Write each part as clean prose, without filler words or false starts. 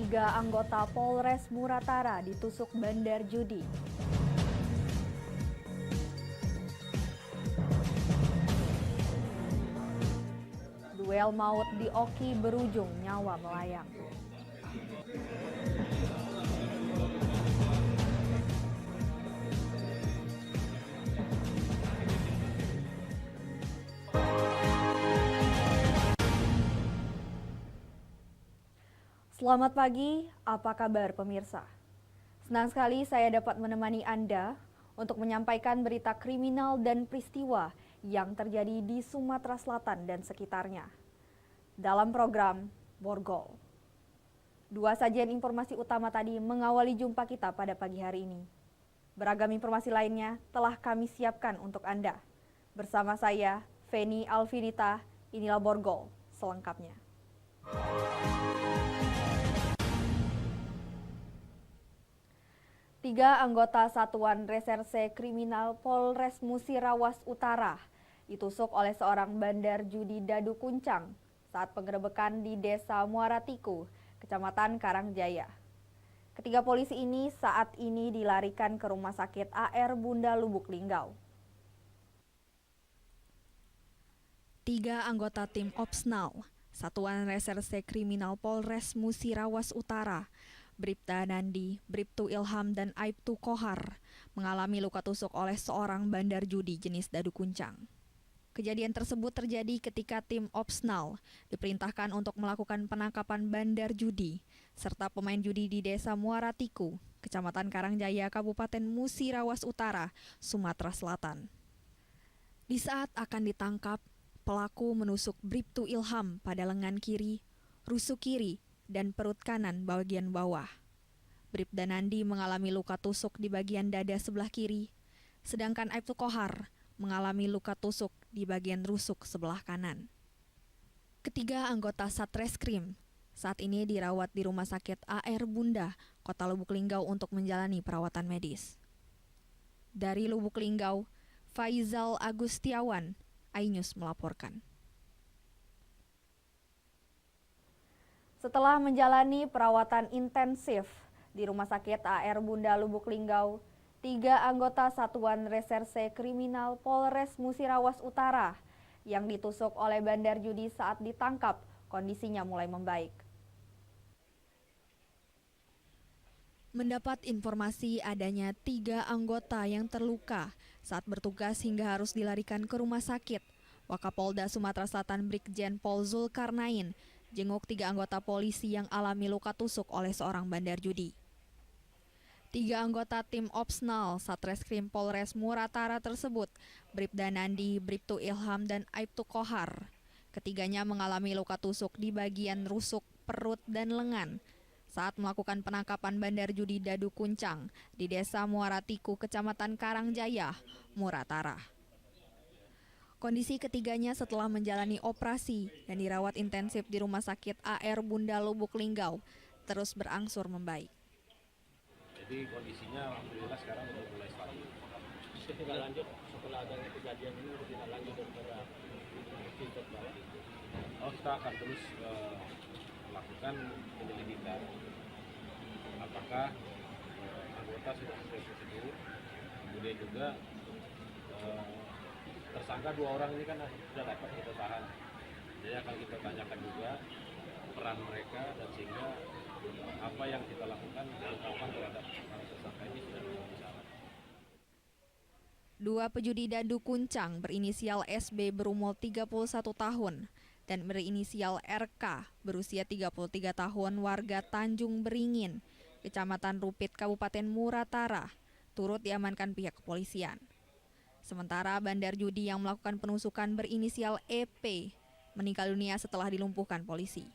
Tiga anggota Polres Muratara ditusuk bandar judi. Duel maut di Oki berujung nyawa melayang. Selamat pagi, apa kabar pemirsa? Senang sekali saya dapat menemani Anda untuk menyampaikan berita kriminal dan peristiwa yang terjadi di Sumatera Selatan dan sekitarnya. Dalam program Borgol. Dua sajian informasi utama tadi mengawali jumpa kita pada pagi hari ini. Beragam informasi lainnya telah kami siapkan untuk Anda. Bersama saya, Feni Alvinita, inilah Borgol selengkapnya. Tiga anggota Satuan Reserse Kriminal Polres Musirawas Utara ditusuk oleh seorang bandar judi Dadu Kuncang saat penggerebekan di Desa Muaratiku, Kecamatan Karangjaya. Ketiga polisi ini saat ini dilarikan ke Rumah Sakit AR Bunda Lubuk Linggau. Tiga anggota tim Opsnal, Satuan Reserse Kriminal Polres Musirawas Utara, Bribda Nandi, Bribtu Ilham, dan Aibtu Kohar mengalami luka tusuk oleh seorang bandar judi jenis Dadu Kuncang. Kejadian tersebut terjadi ketika tim Opsnal diperintahkan untuk melakukan penangkapan bandar judi serta pemain judi di Desa Muaratiku, Kecamatan Karangjaya, Kabupaten Musirawas Utara, Sumatera Selatan. Di saat akan ditangkap, pelaku menusuk Bribtu Ilham pada lengan kiri, rusuk kiri, dan perut kanan bagian bawah. Bribda Nandi mengalami luka tusuk di bagian dada sebelah kiri, sedangkan Aibtu Kohar mengalami luka tusuk di bagian rusuk sebelah kanan. Ketiga anggota Satreskrim saat ini dirawat di Rumah Sakit AR Bunda, Kota Lubuk Linggau untuk menjalani perawatan medis. Dari Lubuk Linggau, Faizal Agustiawan, iNews melaporkan. Setelah menjalani perawatan intensif di Rumah Sakit AR Bunda Lubuk Linggau, tiga anggota Satuan Reserse Kriminal Polres Musirawas Utara yang ditusuk oleh bandar judi saat ditangkap kondisinya mulai membaik. Mendapat informasi adanya tiga anggota yang terluka saat bertugas hingga harus dilarikan ke rumah sakit, Wakapolda Sumatera Selatan Brigjen Pol Zulkarnain jenguk tiga anggota polisi yang alami luka tusuk oleh seorang bandar judi. Tiga anggota tim Opsnal Satreskrim Polres Muratara tersebut, Bribda Nandi, Bribtu Ilham, dan Aibtu Kohar. Ketiganya mengalami luka tusuk di bagian rusuk, perut, dan lengan saat melakukan penangkapan bandar judi Dadu Kuncang di Desa Muaratiku, Kecamatan Karangjaya, Muratara. Kondisi ketiganya setelah menjalani operasi dan dirawat intensif di Rumah Sakit AR Bunda Lubuk Linggau terus berangsur membaik. Jadi kondisinya alhamdulillah sekarang sudah mulai stabil. Tidak lanjut setelah adanya kejadian ini tidak lanjut dokter. Kita akan terus melakukan penyelidikan apakah anggota sudah sesuai prosedur, kemudian juga tersangka dua orang ini kan sudah dapat kita tahan. Jadi akan kita tanyakan juga peran mereka dan sehingga apa yang kita lakukan penangkapan terhadap para tersangka ini sudah dilakukan. Dua pejudi Dadu Kuncang berinisial SB berumur 31 tahun dan berinisial RK berusia 33 tahun warga Tanjung Beringin, Kecamatan Rupit, Kabupaten Muratara, turut diamankan pihak kepolisian. Sementara bandar judi yang melakukan penusukan berinisial EP meninggal dunia setelah dilumpuhkan polisi.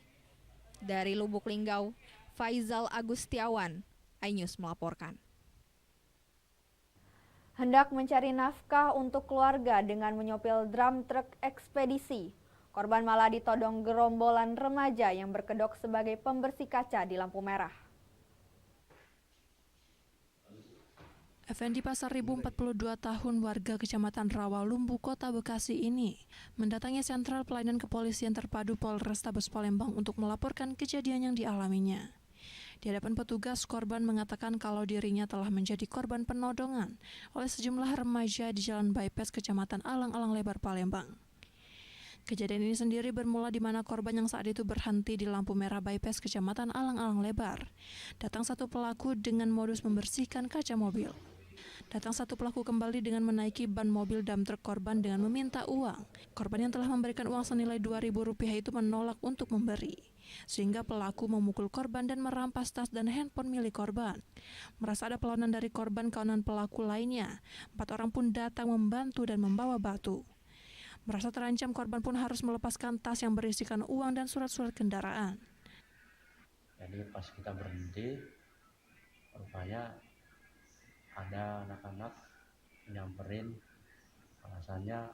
Dari Lubuk Linggau, Faizal Agustiawan, iNews melaporkan. Hendak mencari nafkah untuk keluarga dengan menyopir drum truk ekspedisi, korban malah ditodong gerombolan remaja yang berkedok sebagai pembersih kaca di lampu merah. Effendi Pasaribu 42 tahun warga Kecamatan Rawalumbu, Kota Bekasi ini mendatangi Sentral Pelayanan Kepolisian Terpadu Polrestabes Palembang untuk melaporkan kejadian yang dialaminya. Di hadapan petugas, korban mengatakan kalau dirinya telah menjadi korban penodongan oleh sejumlah remaja di Jalan Bypass, Kecamatan Alang-Alang Lebar, Palembang. Kejadian ini sendiri bermula di mana korban yang saat itu berhenti di lampu merah Bypass, Kecamatan Alang-Alang Lebar. Datang satu pelaku dengan modus membersihkan kaca mobil. Datang satu pelaku kembali dengan menaiki ban mobil dump truk korban dengan meminta uang. Korban yang telah memberikan uang senilai Rp2.000 itu menolak untuk memberi. Sehingga pelaku memukul korban dan merampas tas dan handphone milik korban. Merasa ada perlawanan dari korban, kawanan pelaku lainnya, 4 orang pun datang membantu dan membawa batu. Merasa terancam, korban pun harus melepaskan tas yang berisikan uang dan surat-surat kendaraan. Jadi pas kita berhenti, rupanya ada anak-anak nyamperin, alasannya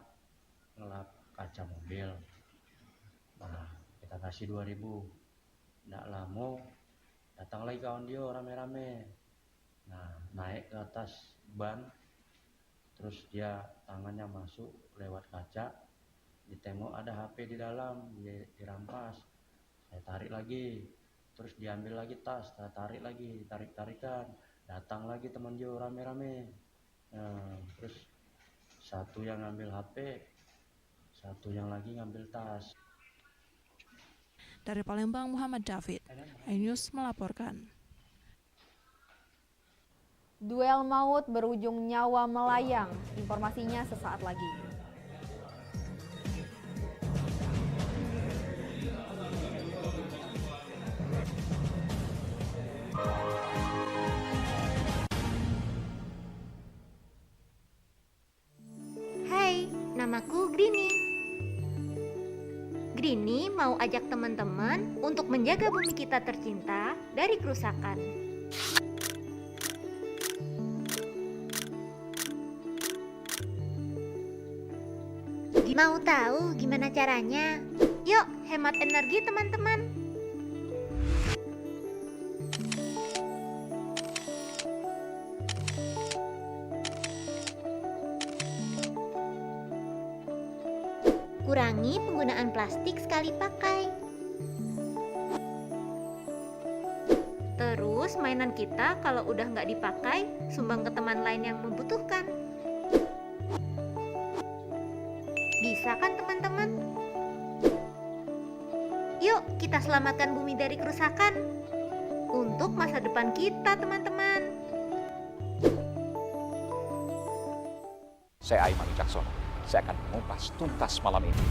ngelap kaca mobil. Nah, kita kasih 2.000. Nggak lama datang lagi kawan dia rame-rame. Nah, naik ke atas ban, terus dia tangannya masuk lewat kaca, ditengok ada HP di dalam, dirampas. Saya tarik lagi, terus diambil lagi tas, saya tarik lagi, tarik-tarikan. Datang lagi teman dia rame-rame. Nah, terus satu yang ngambil HP, satu yang lagi ngambil tas. Dari Palembang, Muhammad David, iNews melaporkan. Duel maut berujung nyawa melayang. Informasinya sesaat lagi. Hai, namaku Grini. Grini mau ajak teman-teman untuk menjaga bumi kita tercinta dari kerusakan. Mau tahu gimana caranya? Yuk, hemat energi teman-teman. Kurangi penggunaan plastik sekali pakai. Terus mainan kita kalau udah nggak dipakai, sumbang ke teman lain yang membutuhkan. Bisa kan teman-teman? Yuk kita selamatkan bumi dari kerusakan untuk masa depan kita teman-teman. Saya Aiman Wicaksono. Saya akan mengupas tuntas malam ini.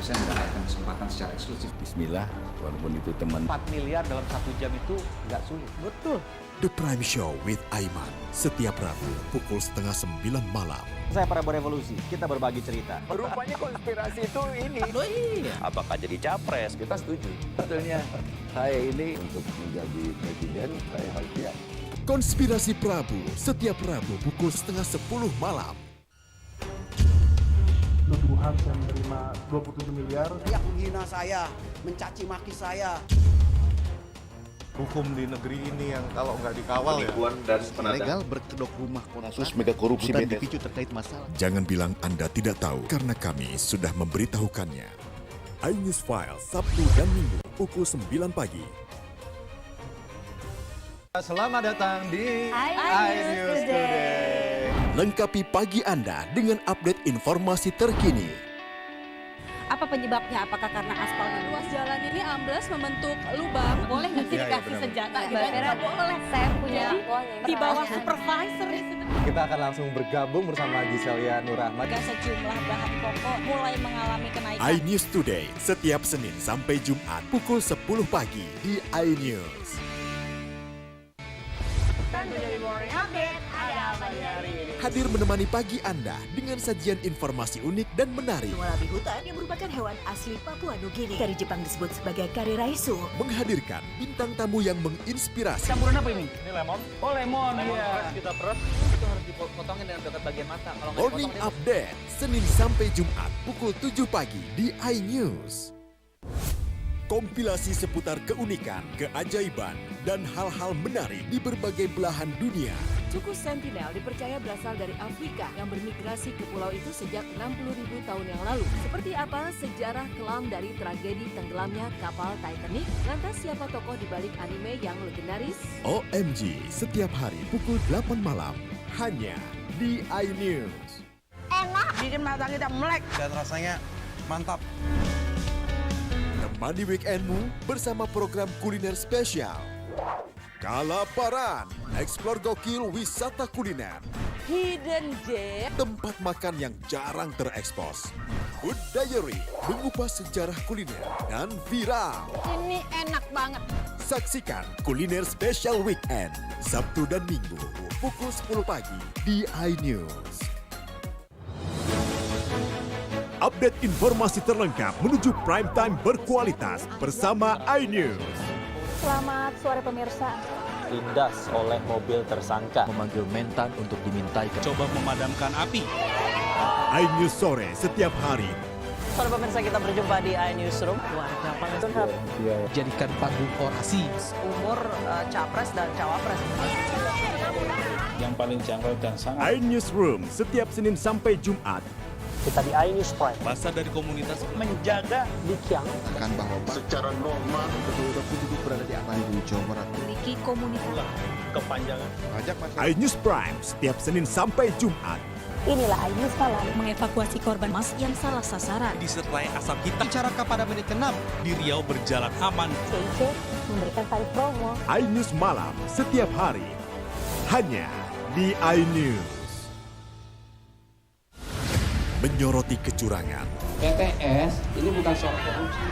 Saya mendapatkan kesempatan secara eksklusif. Bismillah, walaupun itu teman. 4 miliar dalam 1 jam itu nggak sulit. Betul. The Prime Show with Aiman. Setiap Rabu pukul 8:30 malam. Saya Prabowo Revolusi, kita berbagi cerita. Rupanya konspirasi itu ini. Oh iya. Apakah jadi capres? Kita setuju. Sebetulnya saya ini untuk menjadi presiden, saya harus siap. Konspirasi Prabu, setiap Rabu pukul 9:30 malam. Nuduhan saya menerima 27 miliar. Dia menghina saya, mencaci maki saya. Hukum di negeri ini yang kalau nggak dikawal penipuan dan ilegal berkedok rumah kasus mega korupsi dipicu terkait masalah. Jangan bilang Anda tidak tahu, karena kami sudah memberitahukannya. iNews File, Sabtu dan Minggu, pukul 9 pagi. Selamat datang di iNews Today. Lengkapi pagi Anda dengan update informasi terkini. Apa penyebabnya? Apakah karena aspal ruas jalan ini ambles membentuk lubang? Boleh nggak sih dikasih senjata? Nggak boleh. Saya punya di bawah supervisor. Kita akan langsung bergabung bersama Giselia Nurahmat. Sejumlah bahan pokok mulai mengalami kenaikan. iNews Today setiap Senin sampai Jumat pukul 10 pagi di iNews. Hadir menemani pagi Anda dengan sajian informasi unik dan menarik. Walabi hutan yang merupakan hewan asli Papua Nugini. Dari Jepang disebut sebagai kari raisu. Menghadirkan bintang tamu yang menginspirasi. Campuran apa ini? Ini lemon. Oh lemon, iya. Kita peres. Itu harus dipotongin dengan dekat bagian mata. Kalau Morning Update, Senin sampai Jumat pukul 7 pagi di iNews. Kompilasi seputar keunikan, keajaiban, dan hal-hal menarik di berbagai belahan dunia. Suku Sentinel dipercaya berasal dari Afrika yang bermigrasi ke pulau itu sejak 60.000 tahun yang lalu. Seperti apa sejarah kelam dari tragedi tenggelamnya kapal Titanic? Lantas siapa tokoh di balik anime yang legendaris? OMG setiap hari pukul 8 malam hanya di iNews. Enak, bikin mata kita melek. Dan rasanya mantap. Temani weekendmu bersama program kuliner spesial. Kalaparan, eksplor gokil wisata kuliner. Hidden gem. Tempat makan yang jarang terekspos. Food Diary, mengupas sejarah kuliner dan viral. Ini enak banget. Saksikan kuliner spesial weekend, Sabtu dan Minggu, pukul 10 pagi di iNews. Update informasi terlengkap menuju prime time berkualitas bersama iNews. Selamat sore pemirsa. Ditindas oleh mobil tersangka. Memanggil mentan untuk dimintai. Coba memadamkan api. iNews sore setiap hari. Sore pemirsa, kita berjumpa di iNewsroom. Warga Palestina Jadikan panggung orasi. umur capres dan cawapres. Yang paling jangkau dan sangat iNewsroom setiap Senin sampai Jumat. Kita di iNews Prime. Masa dari komunitas Menjaga Dikyang. Akan bahwa secara normal kedua penduduk berada di atas di Jawa Barat. Memiliki komunitas. Kepanjangan. Ajak iNews Prime setiap Senin sampai Jumat. Inilah iNews Malam mengevakuasi korban mas yang salah sasaran. disertai asap hitam. Bicara pada menit ke-6 di Riau berjalan aman. CIC memberikan tarif promo. iNews Malam setiap hari. Hanya di iNews. Menyoroti kecurangan. PTS ini bukan soal korupsi.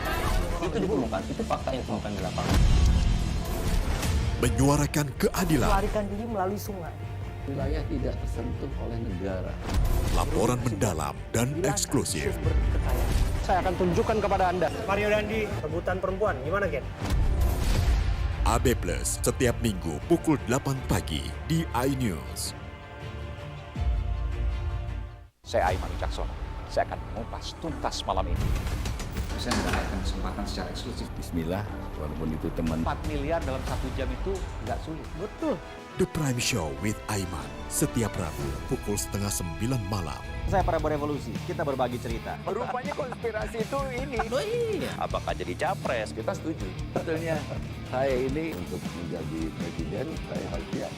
Itu ditemukan, itu fakta yang ditemukan di lapangan. Menyuarakan keadilan. Melarikan diri melalui sungai. Wilayah tidak tersentuh oleh negara. Laporan mendalam dan eksklusif. Saya akan tunjukkan kepada Anda. Mario Dandi, rebutan perempuan. Gimana, Gen? AB Plus setiap Minggu pukul 8 pagi di iNews. Saya Aiman Wicaksono. Saya akan mengupas tuntas malam ini. Saya mendapatkan kesempatan secara eksklusif. Bismillah, walaupun itu teman. 4 miliar dalam 1 jam itu nggak sulit. Betul. The Prime Show with Aiman setiap Rabu pukul 8:30 malam. Saya Prabowo Revolusi, kita berbagi cerita. Rupanya konspirasi itu ini. Oh iya. Apakah jadi capres? Kita setuju. Sebetulnya saya ini untuk menjadi presiden, saya harus siap.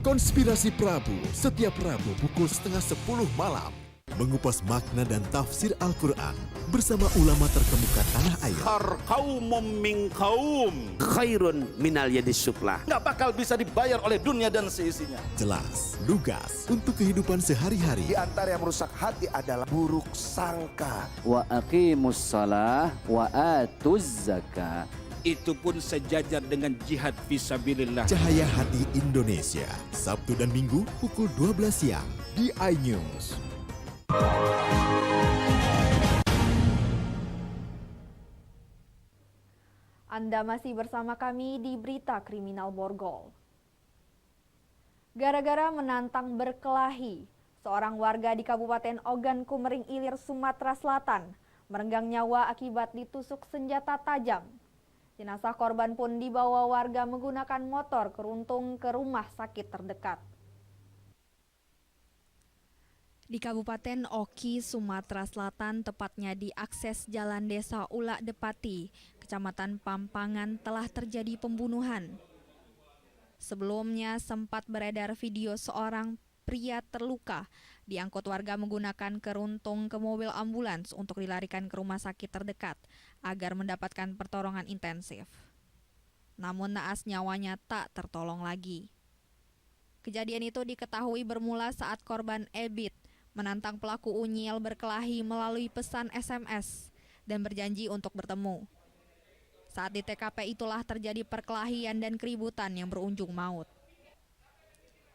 Konspirasi Prabu setiap Rabu pukul 9:30 malam. Mengupas makna dan tafsir Al-Quran bersama ulama terkemuka tanah air. Kaumum min kaum khairun minal yadis suflah. Nggak bakal bisa dibayar oleh dunia dan seisinya. Jelas, lugas untuk kehidupan sehari-hari. Di antara yang merusak hati adalah buruk sangka. Wa aqimus shalah wa atuz zakah. Itu pun sejajar dengan jihad fisabilillah. Cahaya Hati Indonesia, Sabtu dan Minggu pukul 12 siang di iNews. Anda masih bersama kami di Berita Kriminal Borgol. Gara-gara menantang berkelahi, seorang warga di Kabupaten Ogan Kumering Ilir, Sumatera Selatan merenggang nyawa akibat ditusuk senjata tajam. Jenazah korban pun dibawa warga menggunakan motor keruntung ke rumah sakit terdekat. Di Kabupaten Oki, Sumatera Selatan, tepatnya di akses Jalan Desa Ulak Depati, Kecamatan Pampangan, telah terjadi pembunuhan. Sebelumnya sempat beredar video seorang pria terluka diangkut warga menggunakan keruntung ke mobil ambulans untuk dilarikan ke rumah sakit terdekat agar mendapatkan pertolongan intensif. Namun naas nyawanya tak tertolong lagi. Kejadian itu diketahui bermula saat korban Ebit menantang pelaku unyil berkelahi melalui pesan SMS dan berjanji untuk bertemu. Saat di TKP itulah terjadi perkelahian dan keributan yang berujung maut.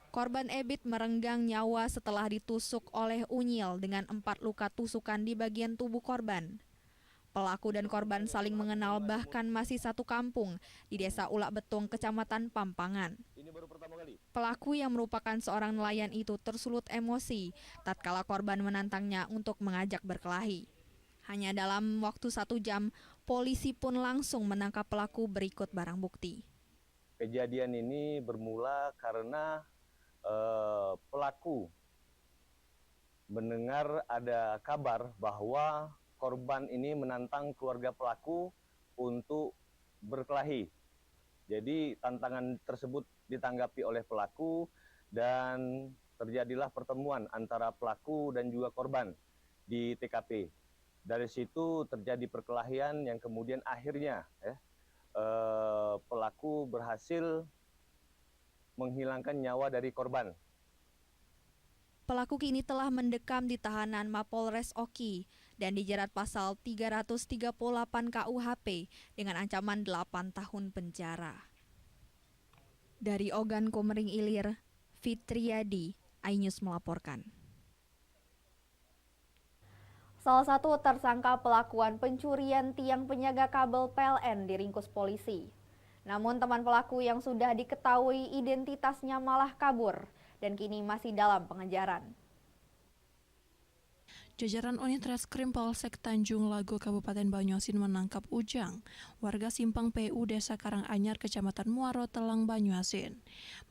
Korban Ebit merenggang nyawa setelah ditusuk oleh unyil dengan 4 luka tusukan di bagian tubuh korban. Pelaku dan korban saling mengenal bahkan masih satu kampung di Desa Ulak Betung, Kecamatan Pampangan. Pelaku yang merupakan seorang nelayan itu tersulut emosi tatkala korban menantangnya untuk mengajak berkelahi. Hanya dalam waktu 1 jam, polisi pun langsung menangkap pelaku berikut barang bukti. Kejadian ini bermula karena pelaku mendengar ada kabar bahwa korban ini menantang keluarga pelaku untuk berkelahi. Jadi tantangan tersebut ditanggapi oleh pelaku dan terjadilah pertemuan antara pelaku dan juga korban di TKP. Dari situ terjadi perkelahian yang kemudian akhirnya pelaku berhasil menghilangkan nyawa dari korban. Pelaku kini telah mendekam di tahanan Mapolres Oki dan dijerat pasal 338 KUHP dengan ancaman 8 tahun penjara. Dari Ogan Komering Ilir, Fitriadi, iNews melaporkan. Salah satu tersangka pelakuan pencurian tiang penyaga kabel PLN diringkus polisi. Namun teman pelaku yang sudah diketahui identitasnya malah kabur dan kini masih dalam pengejaran. Jajaran Unit Reskrim Polsek Tanjung Lago Kabupaten Banyuasin menangkap Ujang, warga Simpang PU Desa Karanganyar, Kecamatan Muaro, Telang, Banyuasin,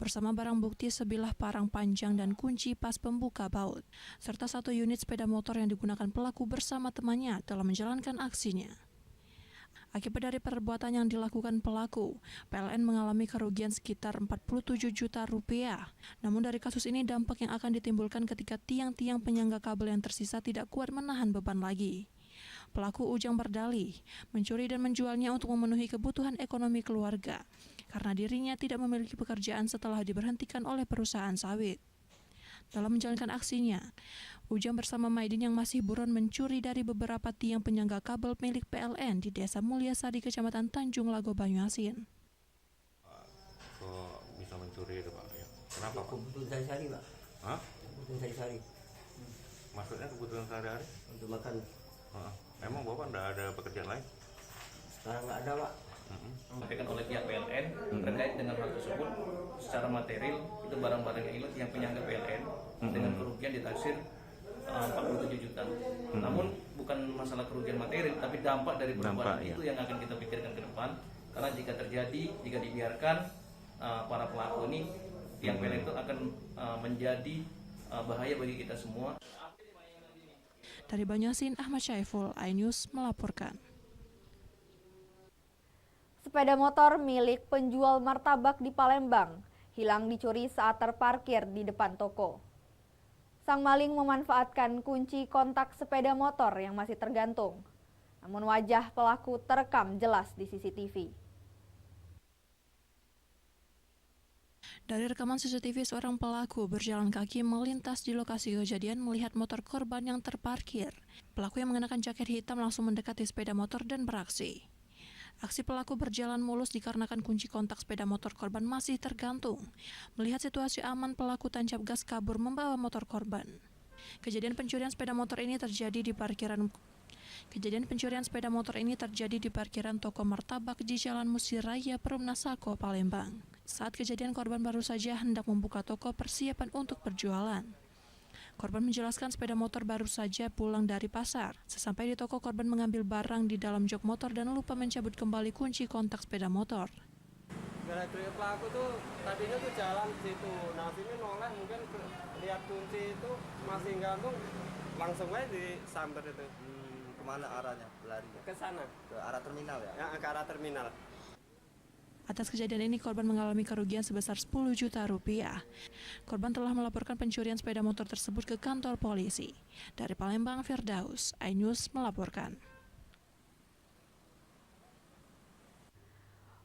bersama barang bukti sebilah parang panjang dan kunci pas pembuka baut, serta 1 unit sepeda motor yang digunakan pelaku bersama temannya dalam menjalankan aksinya. Akibat dari perbuatan yang dilakukan pelaku, PLN mengalami kerugian sekitar 47 juta rupiah. Namun dari kasus ini dampak yang akan ditimbulkan ketika tiang-tiang penyangga kabel yang tersisa tidak kuat menahan beban lagi. Pelaku Ujang berdalih, mencuri dan menjualnya untuk memenuhi kebutuhan ekonomi keluarga, karena dirinya tidak memiliki pekerjaan setelah diberhentikan oleh perusahaan sawit. Dalam menjalankan aksinya, Ujang bersama Maidin yang masih buron mencuri dari beberapa tiang penyangga kabel milik PLN di Desa Mulyasari, Kecamatan Tanjung Lago, Banyuasin. Kok bisa mencuri itu Pak? Kenapa Pak? Kebutuhan sehari-hari Pak. Hah? Kebutuhan sehari-hari. Maksudnya kebutuhan sehari-hari? Untuk makan. Emang Bapak enggak ada pekerjaan lain? Sekarang nggak ada Pak. Disampaikan oleh pihak PLN terkait dengan hal tersebut. Secara material itu barang-barang yang hilang yang penyangga PLN dengan kerugian ditaksir 47 juta. Namun bukan masalah kerugian materi, tapi dampak dari perbuatan itu yang akan kita pikirkan ke depan. Karena jika terjadi, jika dibiarkan para pelaku ini, tiang PLN itu akan menjadi bahaya bagi kita semua. Dari Banyuasin, Ahmad Syaiful, iNews melaporkan. Sepeda motor milik penjual martabak di Palembang hilang dicuri saat terparkir di depan toko. Sang maling memanfaatkan kunci kontak sepeda motor yang masih tergantung. Namun wajah pelaku terekam jelas di CCTV. Dari rekaman CCTV, seorang pelaku berjalan kaki melintas di lokasi kejadian melihat motor korban yang terparkir. Pelaku yang mengenakan jaket hitam langsung mendekati sepeda motor dan beraksi. Aksi pelaku berjalan mulus dikarenakan kunci kontak sepeda motor korban masih tergantung. Melihat situasi aman, pelaku tancap gas kabur membawa motor korban. Kejadian pencurian sepeda motor ini terjadi di parkiran toko martabak di Jalan Musiraya, Perumnasako, Palembang. Saat kejadian, korban baru saja hendak membuka toko persiapan untuk berjualan. Korban menjelaskan sepeda motor baru saja pulang dari pasar. Sesampai di toko, korban mengambil barang di dalam jok motor dan lupa mencabut kembali kunci kontak sepeda motor. Gara-gara pelaku tuh tadinya tuh jalan di situ. Nah sini noleh mungkin lihat kunci itu masih gantung, langsung aja disamber itu. Kemana arahnya larinya? Ke sana. Ke arah terminal ya? Ya, ke arah terminal. Atas kejadian ini, korban mengalami kerugian sebesar 10 juta rupiah. Korban telah melaporkan pencurian sepeda motor tersebut ke kantor polisi. Dari Palembang, Firdaus, iNews melaporkan.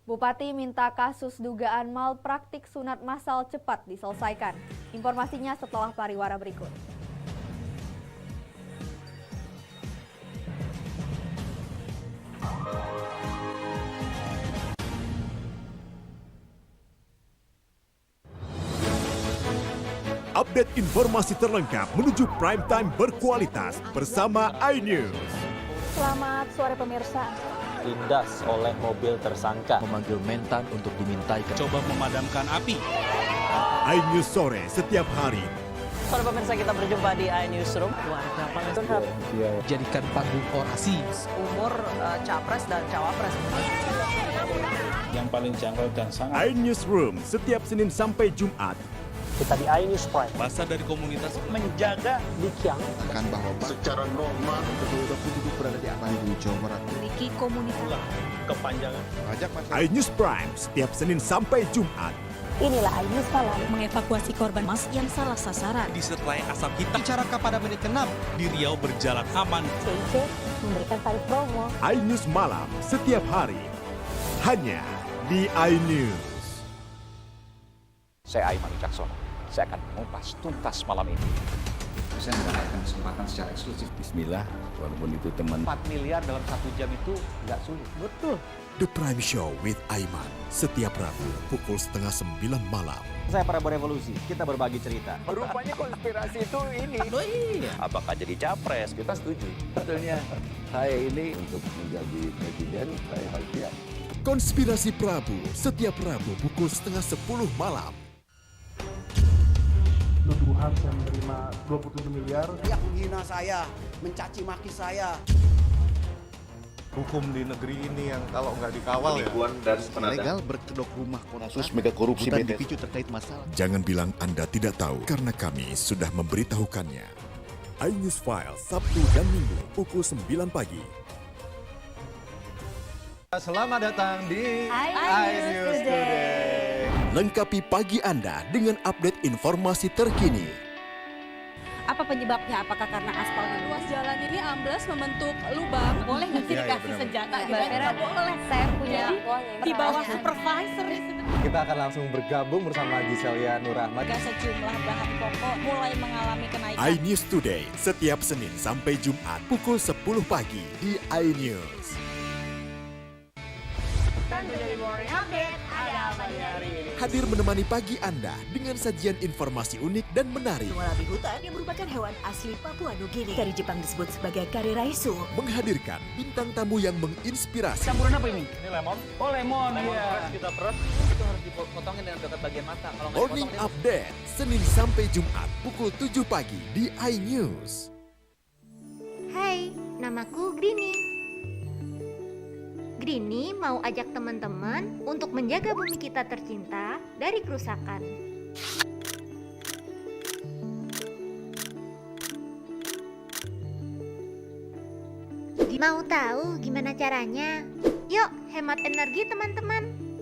Bupati minta kasus dugaan malpraktik sunat massal cepat diselesaikan. Informasinya setelah pariwara berikut. Update informasi terlengkap menuju prime time berkualitas bersama iNews. Selamat sore pemirsa. Ditindas oleh mobil tersangka, memanggil mentan untuk dimintai. Coba memadamkan api. iNews sore setiap hari. Sore pemirsa, kita berjumpa di iNewsroom. Warga Palembang Jadikan panggung orasi. Umur capres dan cawapres. Yang paling jangkau dan sangat. iNewsroom setiap Senin sampai Jumat Kita di iNews Prime. Masa dari komunitas Menjaga Dikyang. Akan bahwa secara normal betul-betul penduduk berada di Bandung, Jawa Barat. Memiliki komunitas. kepanjangan. iNews Prime setiap Senin sampai Jumat. Inilah iNews Malam mengevakuasi korban mas yang salah sasaran. Disertai asap hitam. Bicara pada menit ke-6 di Riau berjalan aman. CIC memberikan tarif promo. iNews Malam setiap hari. Hanya di iNews. Saya Aiman Wicaksono. Saya akan mengupas tuntas malam ini. Saya mendapatkan kesempatan secara eksklusif. Bismillah, walaupun itu teman. 4 miliar dalam 1 jam itu nggak sulit. Betul. The Prime Show with Aiman setiap Rabu pukul 8:30 malam. Saya Prabu Revolusi, kita berbagi cerita. Rupanya konspirasi itu ini. Oh iya. Apakah jadi capres? Kita setuju. Sebetulnya saya ini untuk menjadi presiden, saya harus siap. Konspirasi Prabu setiap Rabu pukul 9:30 malam. Nuduhan saya menerima 27 miliar. Dia menghina saya, mencaci maki saya. Hukum di negeri ini yang kalau nggak dikawal Legal berkedok rumah Kasus mega korupsi bukan BTS. dipicu terkait masalah. Jangan bilang Anda tidak tahu karena kami sudah memberitahukannya. iNews File Sabtu dan Minggu pukul 9 pagi. Selamat datang di iNews Today. Lengkapi pagi Anda dengan update informasi terkini. Apa penyebabnya? Apakah karena aspalnya luas jalan ini ambles membentuk lubang? Boleh nggak sih dikasih senjata? Nggak boleh. Saya punya di bawah supervisor. Kita akan langsung bergabung bersama Giselia Nur Rahmat. Sejumlah bahan pokok mulai mengalami kenaikan. iNews Today setiap Senin sampai Jumat pukul 10 pagi di iNews. Hadir menemani pagi Anda dengan sajian informasi unik dan menarik. Warabi hutan yang merupakan hewan asli Papua Nugini. Dari Jepang disebut sebagai kare raisu. Menghadirkan bintang tamu yang menginspirasi. Campuran apa ini? Ini lemon. Oh, lemon. Iya. Kita peras. Itu harus dipotongin dengan dekat bagian mata. Kalau nggak Morning dipotong, Update Senin sampai Jumat pukul 7 pagi di iNews. Hai, namaku Grini. Grini mau ajak teman-teman untuk menjaga bumi kita tercinta dari kerusakan. Mau tahu gimana caranya? Yuk, hemat energi teman-teman.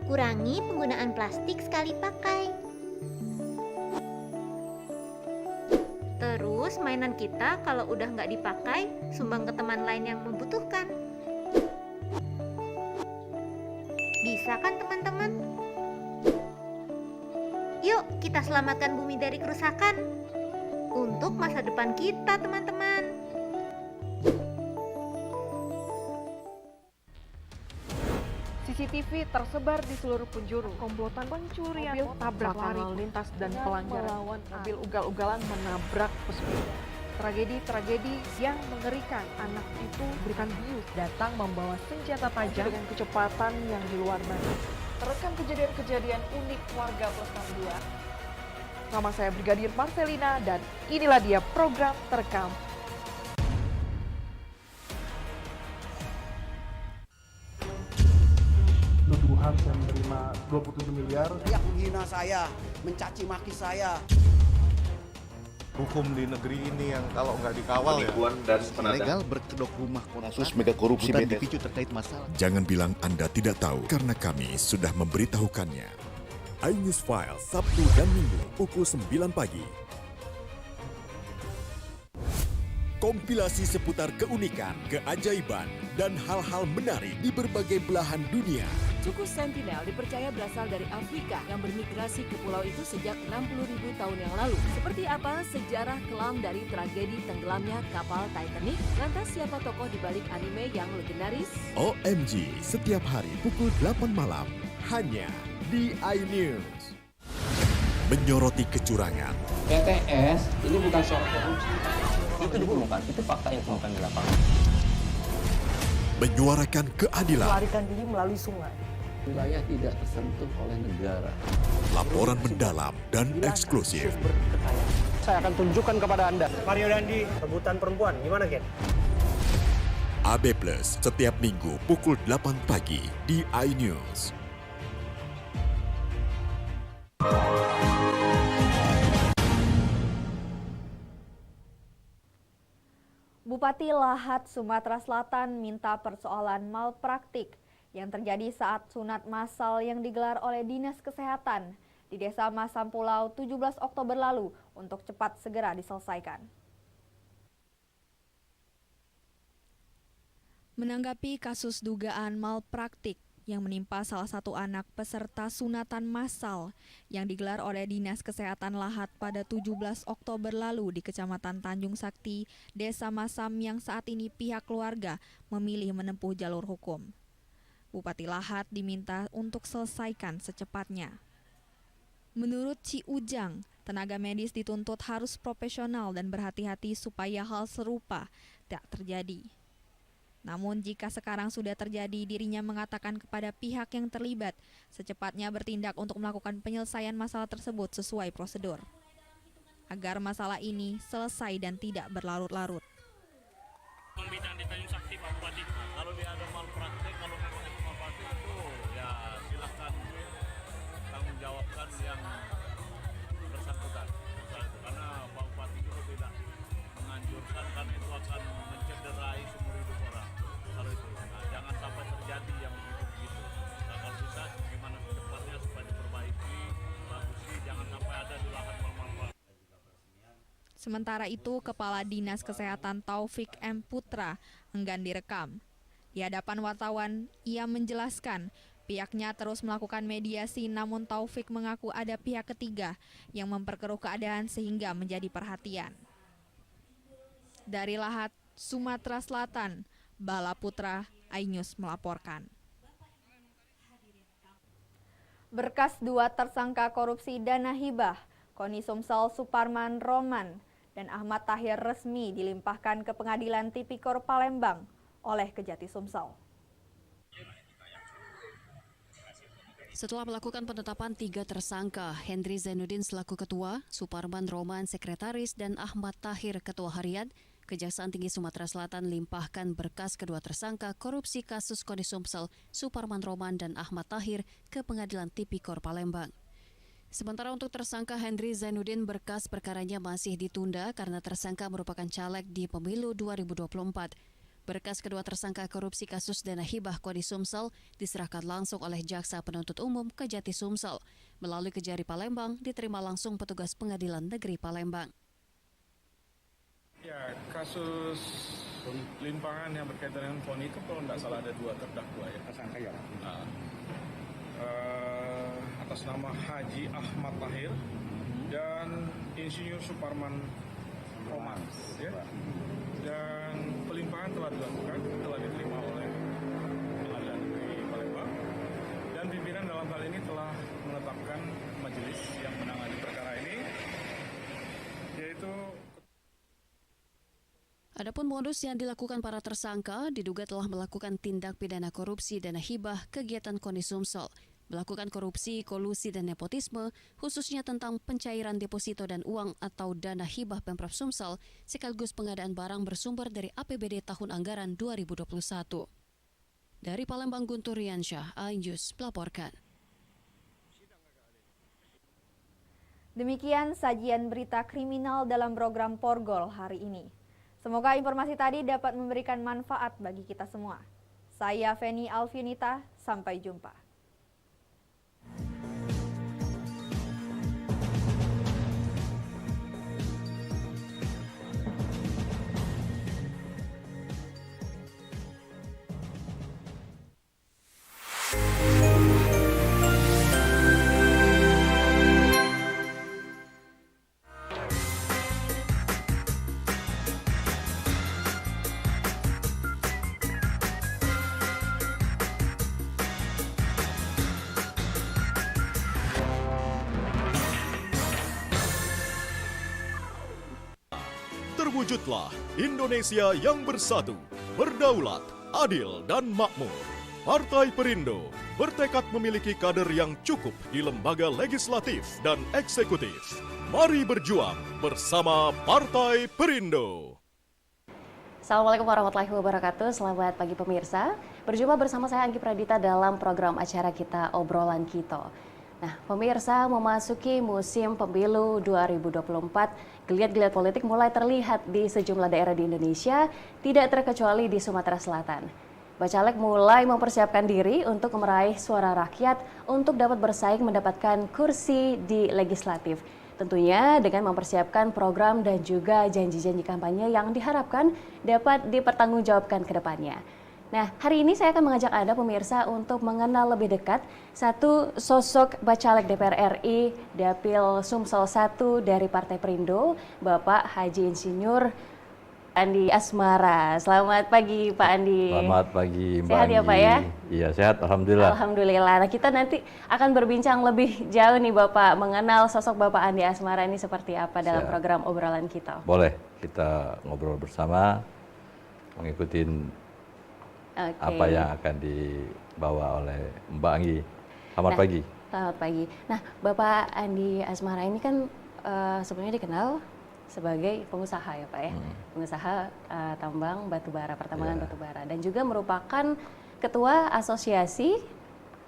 Kurangi penggunaan plastik sekali pakai. Terus mainan kita kalau udah nggak dipakai, sumbang ke teman lain yang membutuhkan. Bisa kan teman-teman? Yuk kita selamatkan bumi dari kerusakan. Untuk masa depan kita teman-teman. CCTV tersebar di seluruh penjuru. Komplotan pencurian, mobil tabrak lalu lintas dan pelanggaran melawan mobil ugal-ugalan menabrak pesepeda. Tragedi-tragedi yang mengerikan. Anak itu berikan bius, datang membawa senjata tajam dengan kecepatan yang di luar batas. Terekam kejadian-kejadian unik warga Plus 62. Nama saya Brigadir Marcelina dan inilah dia program Terekam. Nuduhan saya menerima 27 miliar. Dia menghina saya, mencaci maki saya. Hukum di negeri ini yang kalau nggak dikawal Legal berkedok rumah Kasus mega korupsi bukan BTS. dipicu terkait masalah. Jangan bilang Anda tidak tahu karena kami sudah memberitahukannya. iNews File Sabtu dan Minggu pukul 9 pagi. Kompilasi seputar keunikan, keajaiban, dan hal-hal menarik di berbagai belahan dunia. Suku Sentinel dipercaya berasal dari Afrika yang bermigrasi ke pulau itu sejak 60.000 tahun yang lalu. Seperti apa sejarah kelam dari tragedi tenggelamnya kapal Titanic? Lantas siapa tokoh di balik anime yang legendaris? OMG setiap hari pukul 8 malam hanya di iNews. Menyoroti kecurangan, BTS ini bukan soal korupsi. Itu ditemukan, itu fakta yang ditemukan di lapangan. menyuarakan keadilan, Melarikan diri melalui sungai. Wilayah tidak tersentuh oleh negara. laporan mendalam dan eksklusif. saya akan tunjukkan kepada Anda. Mario Dandi, rebutan perempuan, gimana Ken? AB Plus setiap minggu pukul 8 pagi di iNews. Bupati Lahat, Sumatera Selatan minta persoalan malpraktik yang terjadi saat sunat massal yang digelar oleh Dinas Kesehatan di Desa Masam Pulau 17 Oktober lalu untuk cepat segera diselesaikan. Menanggapi kasus dugaan malpraktik yang menimpa salah satu anak peserta sunatan massal yang digelar oleh Dinas Kesehatan Lahat pada 17 Oktober lalu di Kecamatan Tanjung Sakti, Desa Masam yang saat ini pihak keluarga memilih menempuh jalur hukum. Bupati Lahat diminta untuk selesaikan secepatnya. Menurut Ci Ujang, tenaga medis dituntut harus profesional dan berhati-hati supaya hal serupa tak terjadi. Namun jika sekarang sudah terjadi, dirinya mengatakan kepada pihak yang terlibat secepatnya bertindak untuk melakukan penyelesaian masalah tersebut sesuai prosedur, agar masalah ini selesai dan tidak berlarut-larut. Pembinaan di Tanjung Sakti, Pak Bupati. Kalau dia ada malpraktek, kalau memang itu malpraktek itu ya silakan tanggung jawabkan yang bersangkutan. Karena Pak Bupati juga tidak menganjurkan, karena itu akan mencederai seumur hidup orang. Kalau itu, jangan sampai terjadi yang begitu-begitu. Nah, kalau bisa gimana secepatnya supaya diperbaiki, bagusi, jangan sampai ada di lahan mal-mal. Sementara itu, Kepala Dinas Kesehatan Taufik M. Putra enggan direkam. Di hadapan wartawan, ia menjelaskan pihaknya terus melakukan mediasi, namun Taufik mengaku ada pihak ketiga yang memperkeruh keadaan sehingga menjadi perhatian. Dari Lahat, Sumatera Selatan, Bala Putra, iNews melaporkan. Berkas 2 tersangka korupsi dana hibah, Koni Sumsel Suparman Roman dan Ahmad Tahir resmi dilimpahkan ke Pengadilan Tipikor Palembang oleh Kejati Sumsel. Setelah melakukan penetapan 3 tersangka, Hendri Zainuddin selaku ketua, Suparman Roman sekretaris, dan Ahmad Tahir ketua harian, Kejaksaan Tinggi Sumatera Selatan limpahkan berkas kedua tersangka korupsi kasus Koni Sumsel, Suparman Roman, dan Ahmad Tahir ke Pengadilan Tipikor Palembang. Sementara untuk tersangka Hendri Zainuddin, berkas perkaranya masih ditunda karena tersangka merupakan caleg di pemilu 2024. Berkas kedua tersangka korupsi kasus dana hibah Koni Sumsel diserahkan langsung oleh Jaksa Penuntut Umum Kejati Sumsel. Melalui Kejari Palembang, diterima langsung petugas Pengadilan Negeri Palembang. Ya, kasus limpahan yang berkaitan dengan Koni itu kalau tidak salah ada 2 terdakwa ya. Tersangka ya. Atas nama Haji Ahmad Tahir dan Insinyur Suparman Roman. Ya. Dan pelimpahan telah dilakukan, telah diterima oleh Pengadilan Negeri Palembang. Dan pimpinan dalam hal ini telah menetapkan majelis yang menangani perkara ini, yaitu Adapun modus yang dilakukan para tersangka diduga telah melakukan tindak pidana korupsi dana hibah kegiatan Koni Sumsel, melakukan korupsi, kolusi, dan nepotisme, khususnya tentang pencairan deposito dan uang atau dana hibah Pemprov Sumsel, sekaligus pengadaan barang bersumber dari APBD tahun anggaran 2021. Dari Palembang, Guntur Riansyah, iNews melaporkan. Demikian sajian berita kriminal dalam program Porgol hari ini. Semoga informasi tadi dapat memberikan manfaat bagi kita semua. Saya Feni Alfinita, sampai jumpa. Terwujudlah Indonesia yang bersatu, berdaulat, adil, dan makmur. Partai Perindo bertekad memiliki kader yang cukup di lembaga legislatif dan eksekutif. Mari berjuang bersama Partai Perindo. Assalamualaikum warahmatullahi wabarakatuh. Selamat pagi pemirsa. Berjumpa bersama saya Anggi Pradita dalam program acara kita Obrolan Kito. Nah, pemirsa, memasuki musim pemilu 2024, geliat-geliat politik mulai terlihat di sejumlah daerah di Indonesia, tidak terkecuali di Sumatera Selatan. Bacalek mulai mempersiapkan diri untuk meraih suara rakyat untuk dapat bersaing mendapatkan kursi di legislatif. Tentunya dengan mempersiapkan program dan juga janji-janji kampanye yang diharapkan dapat dipertanggungjawabkan ke depannya. Nah, hari ini saya akan mengajak Anda pemirsa untuk mengenal lebih dekat satu sosok bacalek DPR RI Dapil Sumsel 1 dari Partai Perindo, Bapak Haji Insinyur Andi Asmara. Selamat pagi Pak Andi. Selamat pagi Mbak Sehat ya Pak ya? Iya sehat, Alhamdulillah. Alhamdulillah. Nah, kita nanti akan berbincang lebih jauh nih Bapak, mengenal sosok Bapak Andi Asmara ini seperti apa dalam program obrolan kita. Boleh, kita ngobrol bersama, mengikuti apa yang akan dibawa oleh Mbak Anggi. Selamat pagi. Selamat pagi. Nah, Bapak Andi Asmara ini kan sebenarnya dikenal sebagai pengusaha ya Pak ya, pengusaha tambang batubara, pertambangan batubara, dan juga merupakan Ketua Asosiasi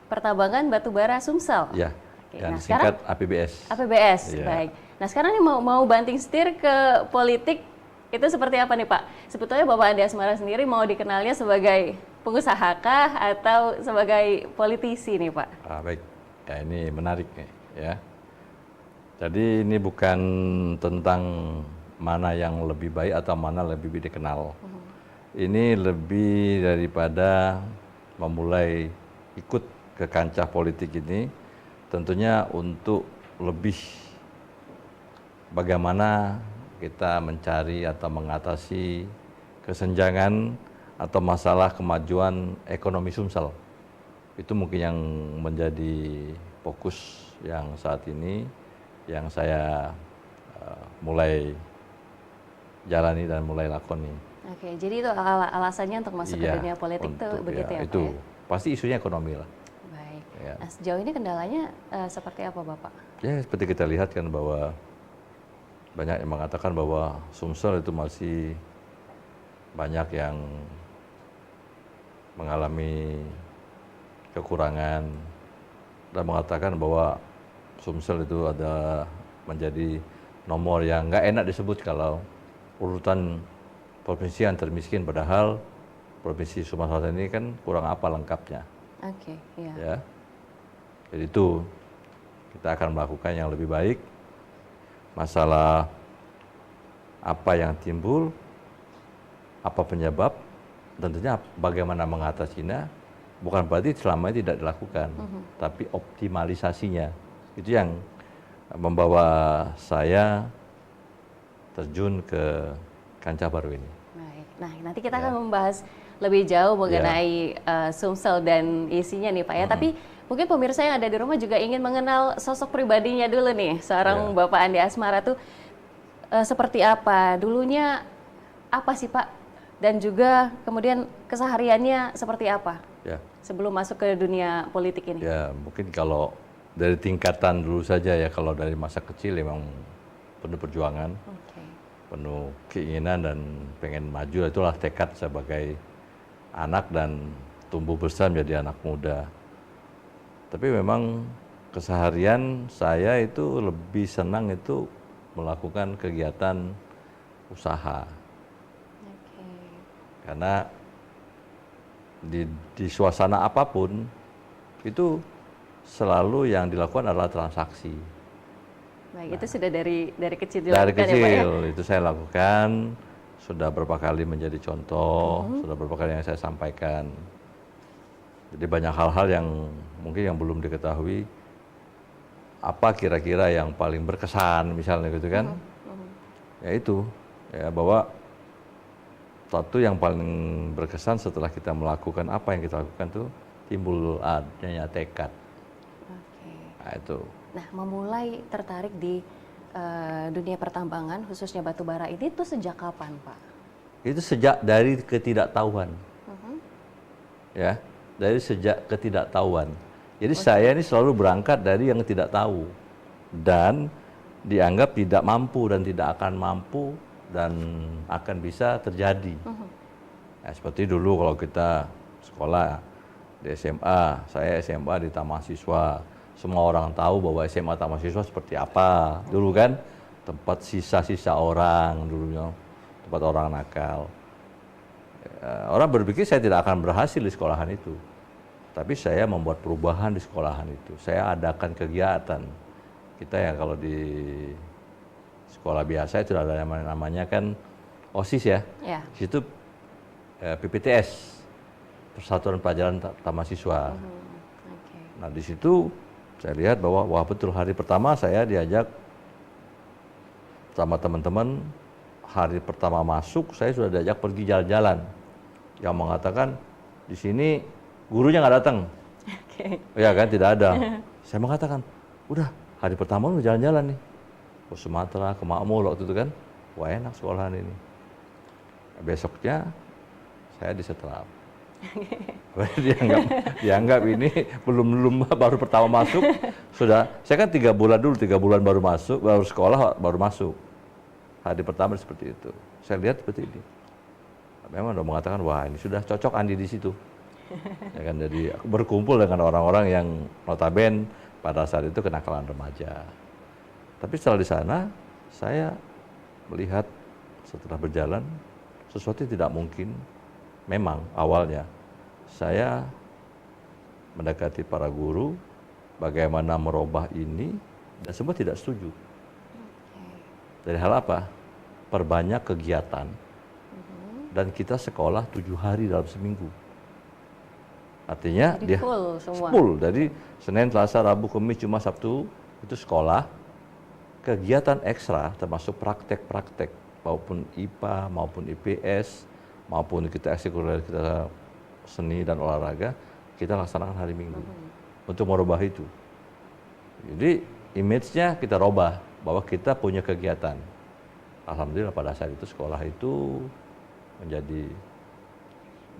Pertambangan Batubara Sumsel. Ya, yang disingkat APBS. APBS, baik. Nah sekarang nih mau banting setir ke politik, itu seperti apa nih Pak? Sebetulnya Bapak Andi Asmara sendiri mau dikenalnya sebagai pengusaha kah atau sebagai politisi nih Pak? Baik, ya ini menarik nih ya. Jadi ini bukan tentang mana yang lebih baik atau mana lebih dikenal. Ini lebih daripada memulai ikut ke kancah politik ini, tentunya untuk lebih bagaimana kita mencari atau mengatasi kesenjangan atau masalah kemajuan ekonomi Sumsel. Itu mungkin yang menjadi fokus yang saat ini, yang saya mulai jalani dan mulai lakoni. Oke, jadi itu alasannya untuk masuk ke dunia politik tuh begitu ya Pak? Itu pasti isunya ekonomi lah. Baik. Nah, sejauh ini kendalanya seperti apa Bapak? Ya seperti kita lihat kan bahwa banyak yang mengatakan bahwa Sumsel itu masih banyak yang mengalami kekurangan dan mengatakan bahwa Sumsel itu ada menjadi nomor yang nggak enak disebut kalau urutan provinsi yang termiskin, padahal provinsi Sumatera Selatan ini kan kurang apa lengkapnya. Oke, iya. Ya, jadi itu kita akan melakukan yang lebih baik. Masalah apa yang timbul, apa penyebab, tentunya bagaimana mengatasinya, bukan berarti selama ini tidak dilakukan, tapi optimalisasinya. Itu yang membawa saya terjun ke kancah baru ini. Baik. Nah, nanti kita akan membahas lebih jauh mengenai Sumsel dan isinya nih Pak ya. Tapi mungkin pemirsa yang ada di rumah juga ingin mengenal sosok pribadinya dulu nih, seorang Bapak Andi Asmara tuh seperti apa? Dulunya apa sih Pak? Dan juga kemudian kesehariannya seperti apa? Sebelum masuk ke dunia politik ini. Ya, mungkin kalau dari tingkatan dulu saja ya, kalau dari masa kecil memang penuh perjuangan, penuh keinginan dan pengen maju, itulah tekad sebagai anak dan tumbuh besar menjadi anak muda. Tapi memang keseharian saya itu lebih senang itu melakukan kegiatan usaha. Karena di suasana apapun itu selalu yang dilakukan adalah transaksi. Baik, itu sudah dari kecil dilakukan. Dari kecil ya, Pak, ya? Itu saya lakukan, sudah berapa kali menjadi contoh, sudah berapa kali yang saya sampaikan. Jadi banyak hal-hal yang mungkin yang belum diketahui, apa kira-kira yang paling berkesan misalnya gitu kan. Ya itu, ya bahwa satu yang paling berkesan setelah kita melakukan apa yang kita lakukan tuh timbul adanya tekad. Nah, itu. Nah, memulai tertarik di dunia pertambangan, khususnya batu bara ini tuh sejak kapan, Pak? Itu sejak dari ketidaktahuan. Ya, dari sejak ketidaktahuan. Jadi saya ini selalu berangkat dari yang tidak tahu. Dan dianggap tidak mampu dan tidak akan mampu dan akan bisa terjadi. Ya, seperti dulu kalau kita sekolah di SMA, saya SMA di Taman Siswa, semua orang tahu bahwa SMA Taman Siswa seperti apa dulu kan, tempat sisa-sisa orang dulunya, tempat orang nakal. Orang berpikir saya tidak akan berhasil di sekolahan itu, tapi saya membuat perubahan di sekolahan itu. Saya adakan kegiatan. Kita ya kalau di sekolah biasa itu ada namanya kan OSIS ya. Di situ PPTS, Persatuan Pelajaran Taman Siswa. Nah di situ saya lihat bahwa wah betul, hari pertama saya diajak sama teman-teman, hari pertama masuk saya sudah diajak pergi jalan-jalan. Yang mengatakan di sini gurunya nggak datang. Ya kan, tidak ada. Saya mengatakan, udah hari pertama udah jalan-jalan nih. Ke Sumatera, ke Makmur waktu itu kan. Wah enak sekolahan ini. Besoknya saya disetrap. dianggap ini belum baru pertama masuk sudah. Saya kan 3 bulan dulu, 3 bulan baru masuk, baru sekolah baru masuk. Hari pertama seperti itu. Saya lihat seperti ini. Memang udah mengatakan wah ini sudah cocok Andi di situ. Ya kan, jadi aku berkumpul dengan orang-orang yang notabene pada saat itu kenakalan remaja. Tapi setelah di sana saya melihat setelah berjalan sesuatu yang tidak mungkin. Memang awalnya saya mendekati para guru bagaimana merubah ini dan semua tidak setuju. Dari hal apa? Perbanyak kegiatan dan kita sekolah 7 hari dalam seminggu. Artinya jadi dia full semua. Full. Jadi Senin, Selasa, Rabu, Kamis, Jumat, Sabtu itu sekolah. Kegiatan ekstra termasuk praktek-praktek maupun IPA maupun IPS maupun kita ekskulikuler, kita seni dan olahraga, kita laksanakan hari Minggu untuk merubah itu. Jadi image-nya kita robah bahwa kita punya kegiatan. Alhamdulillah pada saat itu sekolah itu menjadi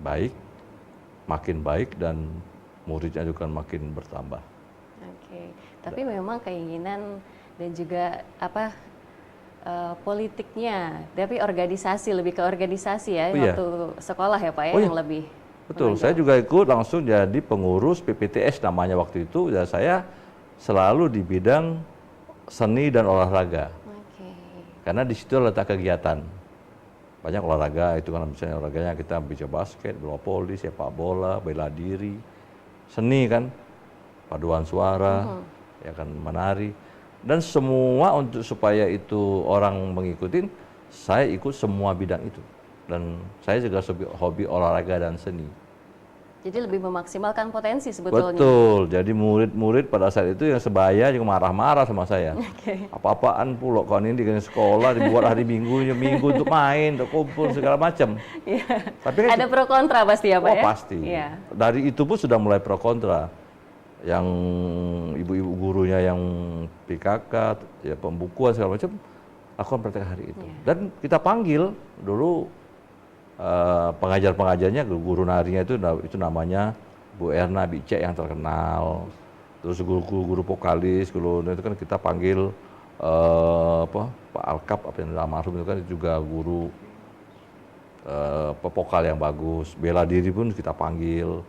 baik, makin baik dan muridnya juga makin bertambah. Oke, tapi memang keinginan dan juga politiknya, tapi organisasi, lebih ke organisasi ya, waktu sekolah ya Pak ya, yang lebih. Betul, saya juga ikut langsung jadi pengurus PPTS namanya waktu itu, dan saya selalu di bidang seni dan olahraga. Karena di situ letak kegiatan. Banyak olahraga, itu kan misalnya olahraganya kita bisa basket, bola voli, sepak bola, bela diri, seni kan, paduan suara, ya kan, menari. Dan semua untuk supaya itu orang mengikutin, saya ikut semua bidang itu. Dan saya juga hobi olahraga dan seni. Jadi lebih memaksimalkan potensi sebetulnya. Betul, jadi murid-murid pada saat itu yang sebaya juga marah-marah sama saya. Apa-apaan pula kau ini di sekolah dibuat hari Minggu untuk main, untuk kumpul segala macam. Tapi kan ada pro kontra pasti ya Pak ya? Pasti. Dari itu pun sudah mulai pro kontra. Yang ibu-ibu gurunya yang PKK, ya pembukuan segala macam, lakukan praktek hari itu. Dan kita panggil dulu pengajar-pengajarnya, guru narinya itu namanya Bu Erna Bicek yang terkenal. Terus guru-guru vokalis, guru itu kan kita panggil Pak Alkap apa yang almarhum itu kan juga guru vokal yang bagus. Bela diri pun kita panggil.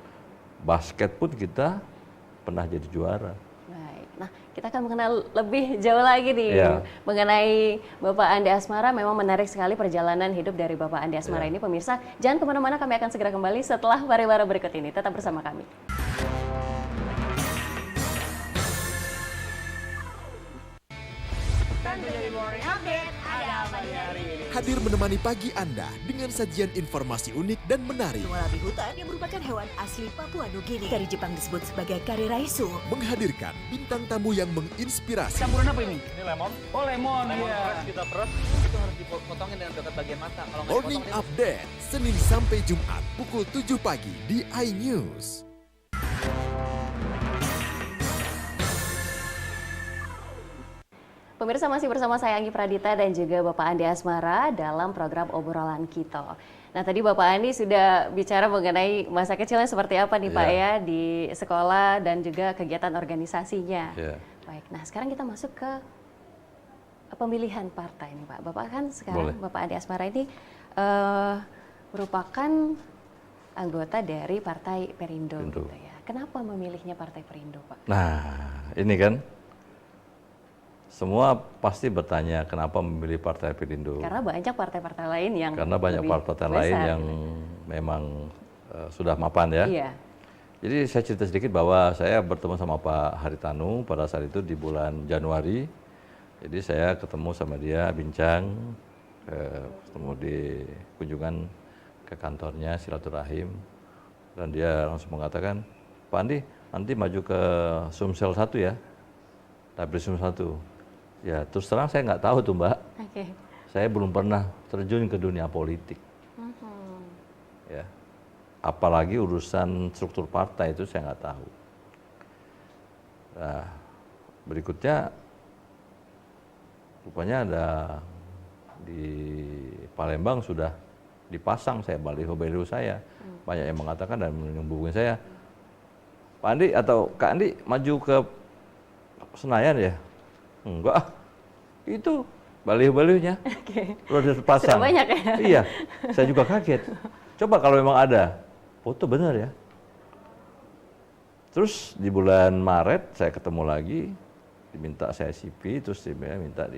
Basket pun kita pernah jadi juara. Baik. Nah, kita akan mengenal lebih jauh lagi nih mengenai Bapak Andi Asmara. Memang menarik sekali perjalanan hidup dari Bapak Andi Asmara ini, pemirsa. Jangan kemana-mana, kami akan segera kembali setelah pariwara berikut ini. Tetap bersama kami. Hadir menemani pagi Anda dengan sajian informasi unik dan menarik. Warabi hutan yang merupakan hewan asli Papua Nugini. Dari Jepang disebut sebagai kare raisu. Menghadirkan bintang tamu yang menginspirasi. Campuran apa ini? Ini lemon. Oh lemon, iya. Kita peras. Itu harus dipotongin dengan dekat bagian mata. Kalau Morning Update, Senin sampai Jumat pukul 7 pagi di iNews. Pemirsa, masih bersama saya Anggi Pradita dan juga Bapak Andi Asmara dalam program Obrolan Kita. Nah, tadi Bapak Andi sudah bicara mengenai masa kecilnya seperti apa nih Pak ya di sekolah dan juga kegiatan organisasinya. Baik, nah sekarang kita masuk ke pemilihan partai nih Pak. Bapak kan sekarang, Boleh. Bapak Andi Asmara ini merupakan anggota dari Partai Perindo. Perindo. Gitu ya. Kenapa memilihnya Partai Perindo Pak? Nah, ini kan semua pasti bertanya kenapa memilih Partai Perindo. Karena banyak partai-partai lain yang Karena banyak lebih partai besar, lain gitu. yang memang sudah mapan ya. Iya. Jadi saya cerita sedikit bahwa saya bertemu sama Pak Haritanu pada saat itu di bulan Januari. Jadi saya ketemu sama dia, bincang, ketemu di kunjungan ke kantornya, silaturahim. Dan dia langsung mengatakan, Pak Andi, nanti maju ke Sumsel 1 ya, Dapil Sumsel 1. Ya terus terang saya nggak tahu tuh Mbak. Oke. Saya belum pernah terjun ke dunia politik. Ya. Apalagi urusan struktur partai itu saya nggak tahu. Nah, berikutnya rupanya ada di Palembang sudah dipasang saya baliho-baliho saya. Banyak yang mengatakan dan menghubungi saya, Pak Andi atau Kak Andi maju ke Senayan ya? Enggak, itu baliho-balihonya udah terpasang. Sudah banyak ya? Iya, saya juga kaget. Coba kalau memang ada, foto benar ya. Terus di bulan Maret saya ketemu lagi, diminta saya CV, terus dia minta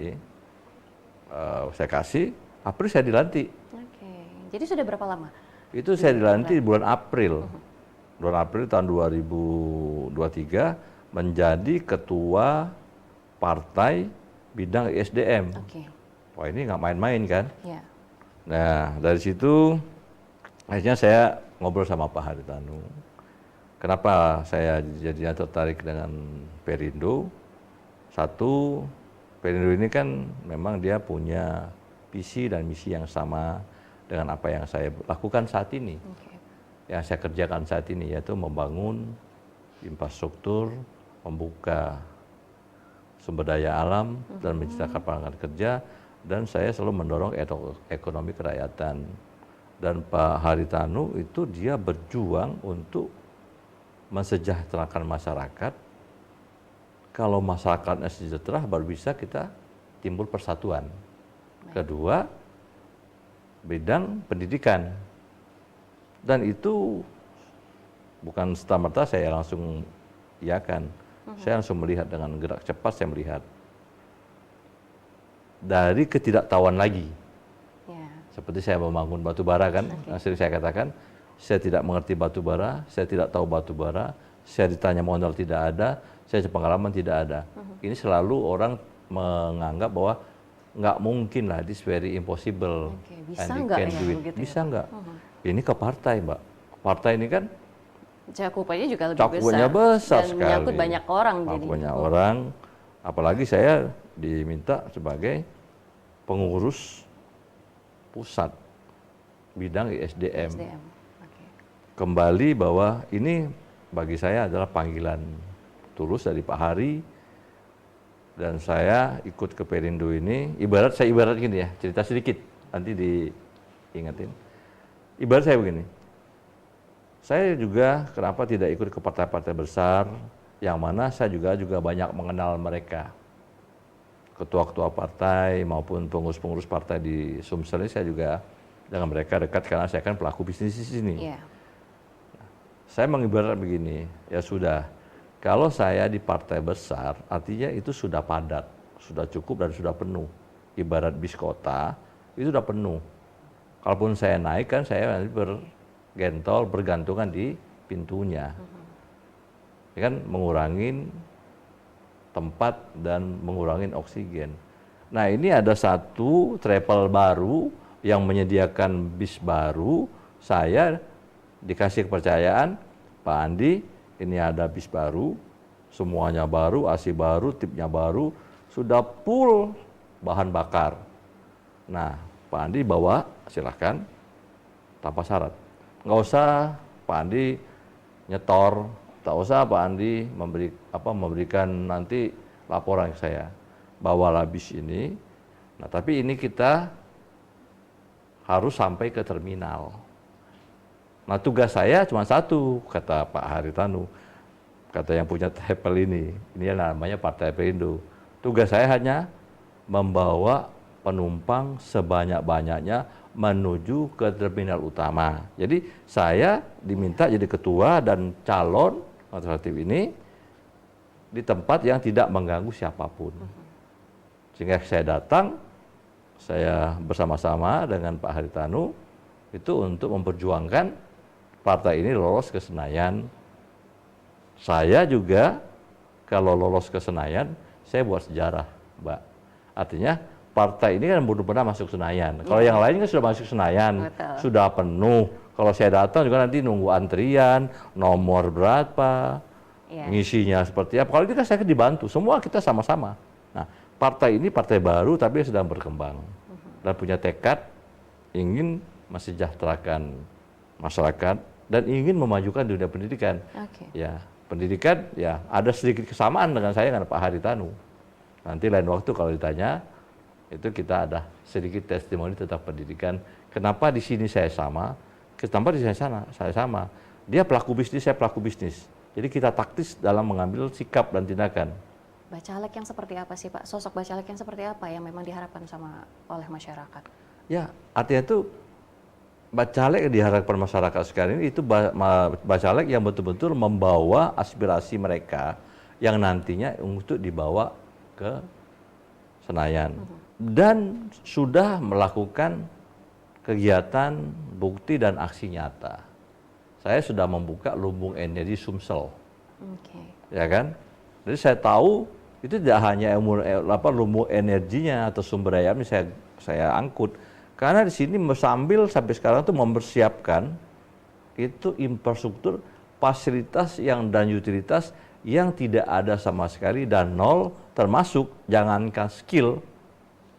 saya kasih, April saya dilantik. Oke. Jadi sudah berapa lama? Itu saya dilantik di bulan April. Bulan April tahun 2023 menjadi ketua partai bidang ISDM. Oke. Wah ini nggak main-main kan? Ya. Nah dari situ akhirnya saya ngobrol sama Pak Haritanu. Kenapa saya jadinya tertarik dengan Perindo? Satu, Perindo ini kan memang dia punya visi dan misi yang sama dengan apa yang saya lakukan saat ini. Yang saya kerjakan saat ini yaitu membangun infrastruktur, membuka sumber daya alam dan menciptakan lapangan kerja, dan saya selalu mendorong ekonomi kerakyatan. Dan Pak Haritanu itu dia berjuang untuk mensejahterakan masyarakat. Kalau masyarakatnya sejahtera baru bisa kita timbul persatuan. Kedua, bidang pendidikan. Dan itu bukan serta-merta saya langsung iakan. Saya langsung melihat dengan gerak cepat, saya melihat dari ketidaktahuan lagi. Seperti saya membangun batu bara kan, sering saya katakan, saya tidak mengerti batu bara, saya tidak tahu batu bara, saya ditanya modal tidak ada, saya pengalaman tidak ada. Ini selalu orang menganggap bahwa nggak mungkin lah, this very impossible. Bisa and you nggak can ya do it. begitu? Bisa nggak? Ini ke partai Mbak. Partai ini kan cakupannya juga lebih cakupannya besar dan sekali. menyangkut banyak orang. Banyak orang, apalagi saya diminta sebagai pengurus pusat bidang ISDM. Kembali bahwa ini bagi saya adalah panggilan tulus dari Pak Hari, dan saya ikut ke Perindo ini, saya ibarat gini ya, cerita sedikit, nanti diingetin. Ibarat saya begini, saya juga kenapa tidak ikut ke partai-partai besar, yang mana saya juga banyak mengenal mereka. Ketua-ketua partai maupun pengurus-pengurus partai di Sumsel ini saya juga dengan mereka dekat karena saya kan pelaku bisnis di sini. Yeah. Saya mengibarat begini, ya sudah, kalau saya di partai besar artinya itu sudah padat, sudah cukup dan sudah penuh. Ibarat bis kota itu sudah penuh. Kalaupun saya naik kan saya nanti bergantungan di pintunya. Ini kan mengurangin tempat dan mengurangin oksigen. Nah ini ada satu travel baru yang menyediakan bis baru, saya dikasih kepercayaan, Pak Andi ini ada bis baru, semuanya baru, AC baru, tipnya baru, sudah full bahan bakar. Nah Pak Andi bawa silahkan tanpa syarat. Nggak usah Pak Andi nyetor, tak usah Pak Andi memberikan nanti laporan ke saya, bawalah bis ini. Nah tapi ini kita harus sampai ke terminal. Nah tugas saya cuma satu, kata Pak Haritanu, kata yang punya travel ini namanya Partai Perindo. Tugas saya hanya membawa penumpang sebanyak-banyaknya menuju ke terminal utama. Jadi saya diminta jadi ketua dan calon alternatif ini di tempat yang tidak mengganggu siapapun. Sehingga saya datang, saya bersama-sama dengan Pak Haritanu itu untuk memperjuangkan partai ini lolos ke Senayan. Saya juga kalau lolos ke Senayan, saya buat sejarah, Mbak. Artinya partai ini kan belum pernah masuk Senayan. Kalau yang lain kan sudah masuk Senayan, sudah penuh. Kalau saya datang juga nanti nunggu antrian, nomor berapa, ngisinya seperti apa. Kalau itu kan saya dibantu, semua kita sama-sama. Nah, partai ini partai baru tapi sedang berkembang dan punya tekad ingin mensejahterakan masyarakat dan ingin memajukan dunia pendidikan. Ya, pendidikan ya ada sedikit kesamaan dengan saya dengan Pak Haritanu. Nanti lain waktu kalau ditanya itu kita ada sedikit testimoni tentang pendidikan. Kenapa di sini saya sama? Kenapa di sana saya sama? Dia pelaku bisnis, saya pelaku bisnis. Jadi kita taktis dalam mengambil sikap dan tindakan. Bacalek yang seperti apa sih Pak? Sosok bacalek yang seperti apa yang memang diharapkan oleh masyarakat? Ya, artinya itu bacalek yang diharapkan masyarakat sekarang ini itu bacalek yang betul-betul membawa aspirasi mereka yang nantinya untuk dibawa ke Senayan. Dan sudah melakukan kegiatan bukti dan aksi nyata. Saya sudah membuka lumbung energi Sumsel. Ya kan? Jadi saya tahu itu tidak hanya lumbung energinya atau sumber daya ini saya angkut. Karena di sini sambil sampai sekarang itu mempersiapkan itu infrastruktur fasilitas dan utilitas yang tidak ada sama sekali dan nol, termasuk jangankan skill,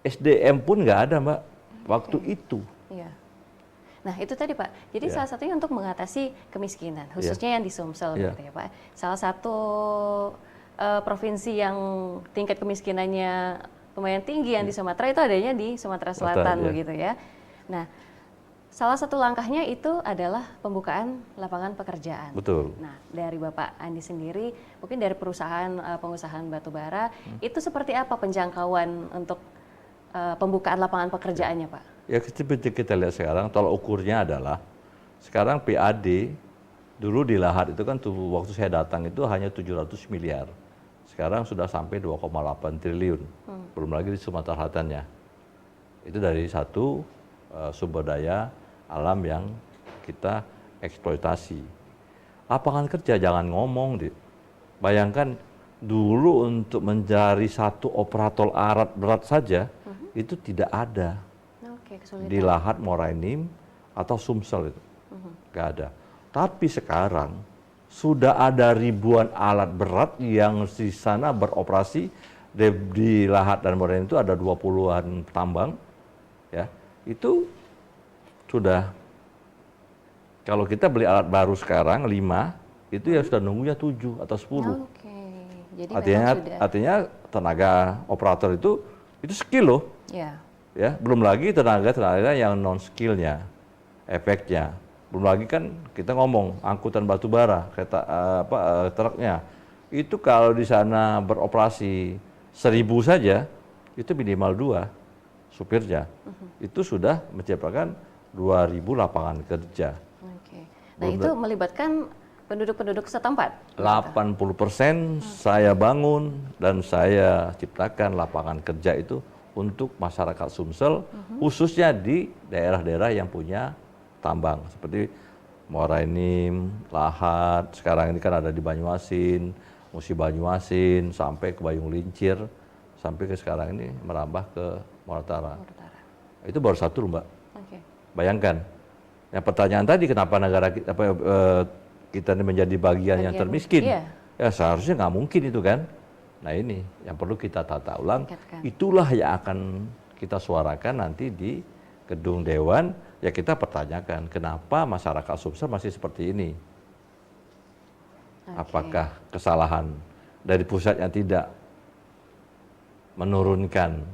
SDM pun nggak ada Mbak waktu itu. Iya. Nah itu tadi Pak, jadi salah satunya untuk mengatasi kemiskinan, khususnya yang di Sumsel gitu ya Pak. Salah satu provinsi yang tingkat kemiskinannya lumayan tinggi yang di Sumatera itu adanya di Sumatera Selatan begitu ya. Nah, salah satu langkahnya itu adalah pembukaan lapangan pekerjaan. Betul. Nah, dari Bapak Andi sendiri, mungkin dari perusahaan pengusahaan batubara, itu seperti apa penjangkauan untuk pembukaan lapangan pekerjaannya Pak? Ya seperti kita lihat sekarang, tolak ukurnya adalah sekarang PAD dulu di Lahat itu kan waktu saya datang itu hanya 700 miliar. Sekarang sudah sampai 2,8 triliun, belum lagi di Sumatera Selatannya. Itu dari satu sumber daya alam yang kita eksploitasi. Lapangan kerja jangan ngomong, bayangkan dulu untuk mencari satu operator alat berat saja itu tidak ada di Lahat, Morainim atau Sumsel itu, nggak ada. Tapi sekarang sudah ada ribuan alat berat yang di sana beroperasi di Lahat dan Morainim itu ada 20-an tambang, ya itu sudah. Kalau kita beli alat baru sekarang 5 itu ya sudah nunggunya 7 atau 10. Jadi artinya tenaga operator itu skill loh, ya belum lagi tenaga yang non skillnya, efeknya. Belum lagi kan kita ngomong angkutan batubara, kereta truknya. Itu kalau di sana beroperasi 1000 saja, itu minimal 2 supirnya. Itu sudah menciptakan 2000 lapangan kerja. Nah, itu melibatkan penduduk-penduduk setempat. 80% saya bangun dan saya ciptakan lapangan kerja itu untuk masyarakat Sumsel, khususnya di daerah-daerah yang punya tambang seperti Morainim, Lahat, sekarang ini kan ada di Banyuasin, Musi Banyuasin, sampai ke Bayung Lincir, sampai ke sekarang ini merambah ke Moratara. Itu baru satu Mbak. Bayangkan. Yang pertanyaan tadi kenapa negara kita ini menjadi bagian yang termiskin? Ya seharusnya nggak mungkin itu kan. Nah ini yang perlu kita tata ulang. Itulah yang akan kita suarakan nanti di gedung Dewan. Ya kita pertanyakan kenapa masyarakat Sumsel masih seperti ini. Apakah kesalahan dari pusat yang tidak menurunkan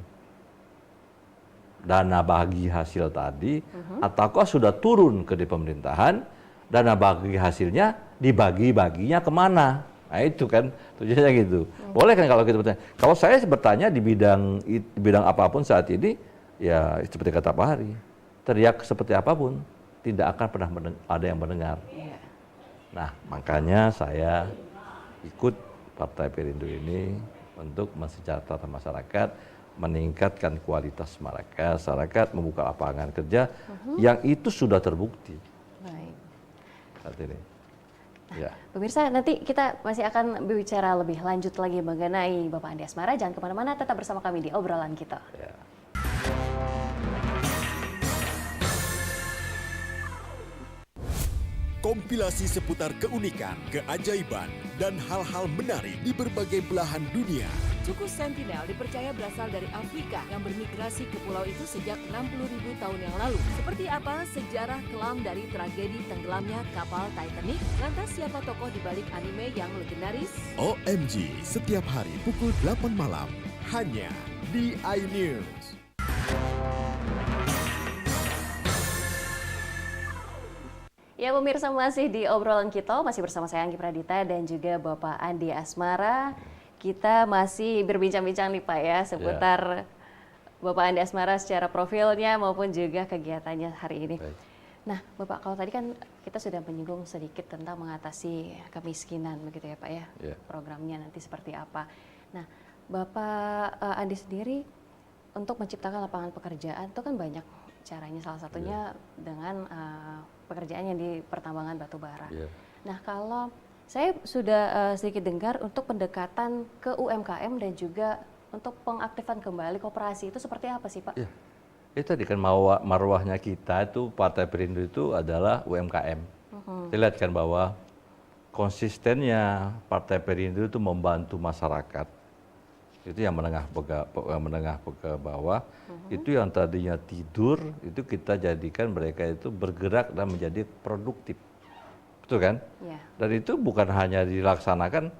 dana bagi hasil tadi, ataukah sudah turun ke di pemerintahan, dana bagi hasilnya dibagi-baginya kemana? Nah itu kan tujuannya gitu. Boleh kan kalau kita bertanya. Kalau saya bertanya di bidang apapun saat ini, ya seperti kata Pak Hari, teriak seperti apapun tidak akan pernah ada yang mendengar. Nah makanya saya ikut Partai Perindo ini untuk mensejahterakan masyarakat, meningkatkan kualitas masyarakat, membuka lapangan kerja yang itu sudah terbukti. Baik. Saat ini. Ya. Pemirsa, nanti kita masih akan berbicara lebih lanjut lagi mengenai Bapak Andi Asmara. Jangan kemana-mana, tetap bersama kami di obrolan kita. Ya. Kompilasi seputar keunikan, keajaiban, dan hal-hal menarik di berbagai belahan dunia. Suku Sentinel dipercaya berasal dari Afrika yang bermigrasi ke pulau itu sejak 60.000 tahun yang lalu. Seperti apa sejarah kelam dari tragedi tenggelamnya kapal Titanic? Lantas siapa tokoh di balik anime yang legendaris? OMG, setiap hari pukul 8 malam, hanya di iNews. Ya pemirsa, masih di obrolan kita, masih bersama saya Anggi Pradita dan juga Bapak Andi Asmara. Kita masih berbincang-bincang nih Pak ya seputar Bapak Andi Asmara secara profilnya maupun juga kegiatannya hari ini. Baik. Nah Bapak, kalau tadi kan kita sudah menyinggung sedikit tentang mengatasi kemiskinan begitu ya Pak ya, programnya nanti seperti apa. Nah Bapak Andi sendiri untuk menciptakan lapangan pekerjaan itu kan banyak caranya, salah satunya dengan pekerjaan yang di pertambangan batu bara. Nah kalau saya sudah sedikit dengar untuk pendekatan ke UMKM dan juga untuk pengaktifan kembali koperasi itu seperti apa sih Pak? Itu tadi kan marwahnya kita itu Partai Perindo itu adalah UMKM. Kita lihat kan bahwa konsistennya Partai Perindo itu membantu masyarakat. Itu yang menengah ke bawah, itu yang tadinya tidur, itu kita jadikan mereka itu bergerak dan menjadi produktif. Betul kan? Dan itu bukan hanya dilaksanakan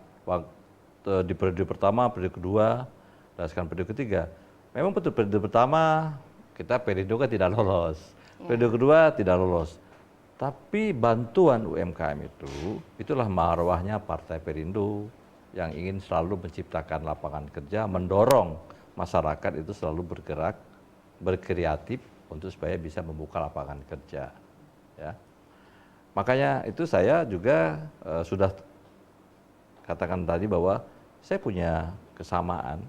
di periode pertama, periode kedua, dan sekarang periode ketiga. Memang betul periode pertama kita Perindo kan tidak lolos, periode kedua tidak lolos. Tapi bantuan UMKM itulah marwahnya Partai Perindo yang ingin selalu menciptakan lapangan kerja, mendorong masyarakat itu selalu bergerak, berkreatif untuk supaya bisa membuka lapangan kerja. Ya. Makanya itu saya juga sudah katakan tadi bahwa saya punya kesamaan,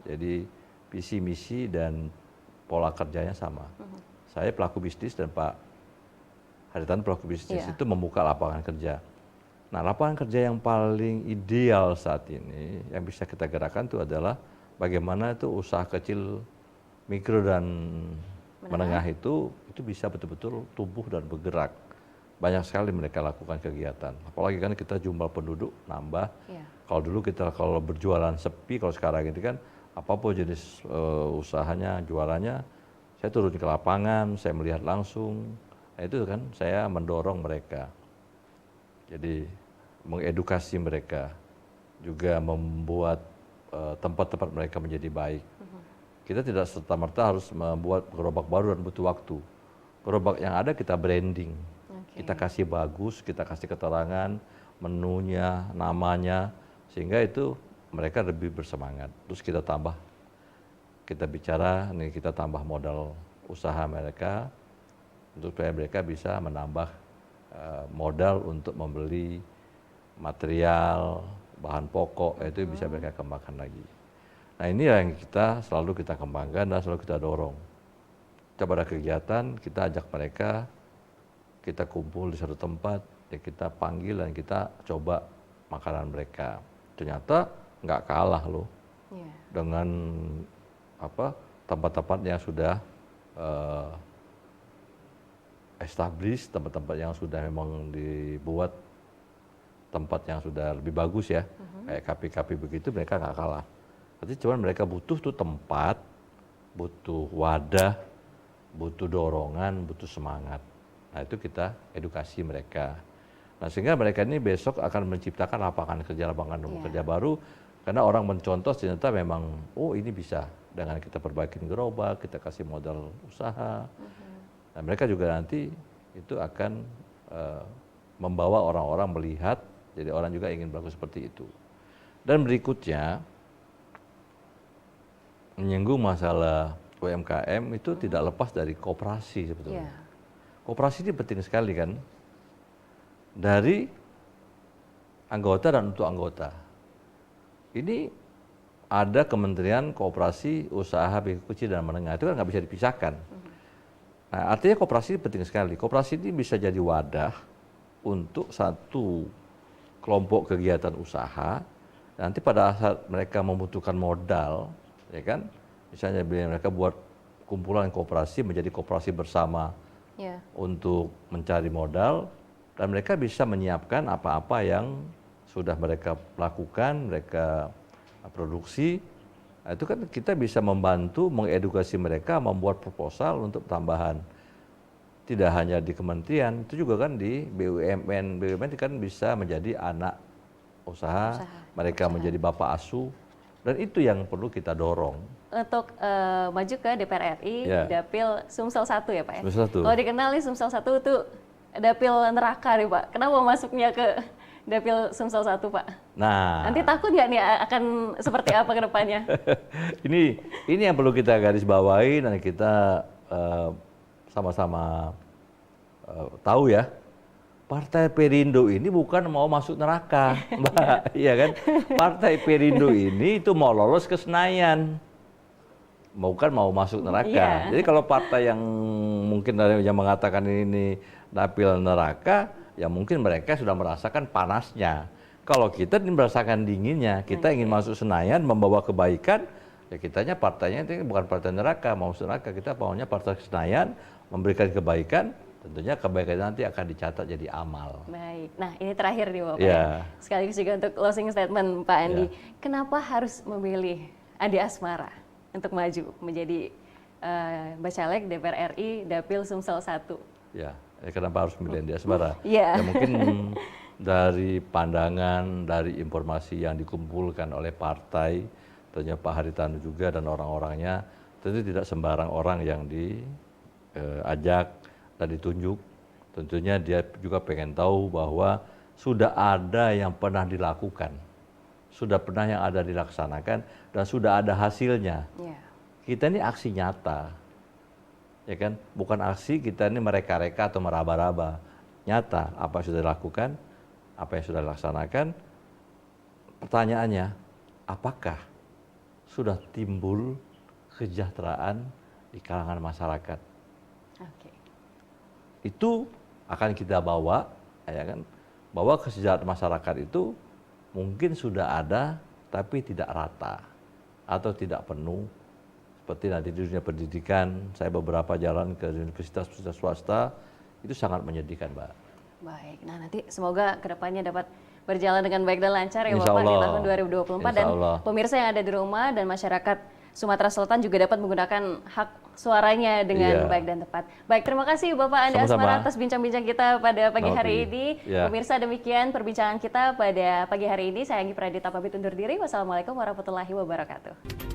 jadi visi misi dan pola kerjanya sama. Saya pelaku bisnis dan Pak Haritanu pelaku bisnis itu membuka lapangan kerja. Nah, lapangan kerja yang paling ideal saat ini yang bisa kita gerakkan itu adalah bagaimana itu usaha kecil, mikro dan menengah itu bisa betul-betul tumbuh dan bergerak. Banyak sekali mereka lakukan kegiatan. Apalagi kan kita jumlah penduduk nambah. Kalau dulu kalau berjualan sepi, kalau sekarang ini kan apapun jenis usahanya, jualannya, saya turun ke lapangan, saya melihat langsung. Nah, itu kan saya mendorong mereka. Jadi mengedukasi mereka, juga membuat tempat-tempat mereka menjadi baik. Kita tidak serta-merta harus membuat gerobak baru dan butuh waktu. Gerobak yang ada kita branding, kita kasih bagus, kita kasih keterangan, menunya, namanya, sehingga itu mereka lebih bersemangat. Terus kita tambah, kita bicara, nih kita tambah modal usaha mereka, untuk supaya mereka bisa menambah modal untuk membeli material, bahan pokok, itu bisa mereka kembangkan lagi. Nah ini yang selalu kita kembangkan dan selalu kita dorong. Kita pada kegiatan, kita ajak mereka, kita kumpul di satu tempat, ya kita panggil dan kita coba makanan mereka. Ternyata nggak kalah loh dengan tempat-tempat yang sudah established, tempat-tempat yang sudah memang dibuat tempat yang sudah lebih bagus ya, kayak kafe-kafe begitu mereka nggak kalah. Tapi cuman mereka butuh tuh tempat, butuh wadah, butuh dorongan, butuh semangat. Nah itu kita edukasi mereka. Nah sehingga mereka ini besok akan menciptakan lapangan kerja baru, karena orang mencontoh ternyata memang, oh ini bisa dengan kita perbaikin gerobak, kita kasih modal usaha. Nah mereka juga nanti itu akan membawa orang-orang melihat Jadi orang juga ingin berlaku seperti itu. Dan berikutnya, menyinggung masalah UMKM itu tidak lepas dari koperasi sebetulnya. Koperasi ini penting sekali kan, dari anggota dan untuk anggota. Ini ada Kementerian Koperasi, Usaha Mikro Kecil dan Menengah, itu kan nggak bisa dipisahkan. Nah, artinya koperasi ini penting sekali. Koperasi ini bisa jadi wadah untuk satu kelompok kegiatan usaha. Nanti pada saat mereka membutuhkan modal, ya kan, misalnya mereka buat kumpulan koperasi menjadi koperasi bersama untuk mencari modal, dan mereka bisa menyiapkan apa-apa yang sudah mereka lakukan, mereka produksi. Nah, itu kan kita bisa membantu mengedukasi mereka membuat proposal untuk tambahan. Tidak hanya di kementerian, itu juga kan di BUMN. BUMN kan bisa menjadi anak usaha, mereka menjadi bapak asuh, dan itu yang perlu kita dorong. Untuk maju ke DPR RI, Dapil Sumsel 1 ya Pak ya? Sumsel 1. Kalau dikenal nih Sumsel 1 itu Dapil neraka nih Pak. Kenapa masuknya ke Dapil Sumsel 1 Pak? Nah, nanti takut nggak nih akan seperti apa ke depannya? ini yang perlu kita garis bawahi dan kita sama-sama tahu ya. Partai Perindo ini bukan mau masuk neraka, Mbak, iya kan? Partai Perindo ini itu mau lolos ke Senayan, bukan mau masuk neraka. Jadi kalau partai yang mungkin ada yang mengatakan ini dapil neraka, ya mungkin mereka sudah merasakan panasnya. Kalau kita ini merasakan dinginnya, kita ingin masuk Senayan, membawa kebaikan, ya kitanya partainya itu bukan partai neraka, mau neraka, kita maunya partai Senayan, memberikan kebaikan. Tentunya kebaikan nanti akan dicatat jadi amal. Baik, nah ini terakhir nih Bapak ya. Sekaligus juga untuk closing statement Pak Andi. Kenapa harus memilih Andi Asmara untuk maju menjadi Bacalek DPR RI Dapil Sumsel 1? Ya, kenapa harus memilih Andi Asmara? Ya mungkin dari pandangan, dari informasi yang dikumpulkan oleh partai, tentunya Pak Haritanu juga dan orang-orangnya, tentu tidak sembarang orang yang diajak dan ditunjuk. Tentunya dia juga pengen tahu bahwa sudah ada yang pernah dilakukan, sudah pernah yang ada dilaksanakan, dan sudah ada hasilnya. Kita ini aksi nyata, ya kan? Bukan aksi kita ini mereka-reka atau meraba-raba. Nyata apa yang sudah dilakukan, apa yang sudah dilaksanakan. Pertanyaannya, apakah sudah timbul kesejahteraan di kalangan masyarakat? Itu akan kita bawa, ya kan? Bahwa kesejahteraan masyarakat itu mungkin sudah ada, tapi tidak rata atau tidak penuh. Seperti nanti di dunia pendidikan, saya beberapa jalan ke universitas-universitas swasta, itu sangat menyedihkan, Mbak. Baik, nah nanti semoga kedepannya dapat berjalan dengan baik dan lancar ya Bapak di tahun 2024. Dan pemirsa yang ada di rumah dan masyarakat Sumatera Selatan juga dapat menggunakan hak suaranya dengan baik dan tepat. Baik, terima kasih Bapak Andi Asmara atas bincang-bincang kita pada pagi hari ini. Pemirsa, demikian perbincangan kita pada pagi hari ini. Saya Anggi Pradita pamit undur diri. Wassalamualaikum warahmatullahi wabarakatuh.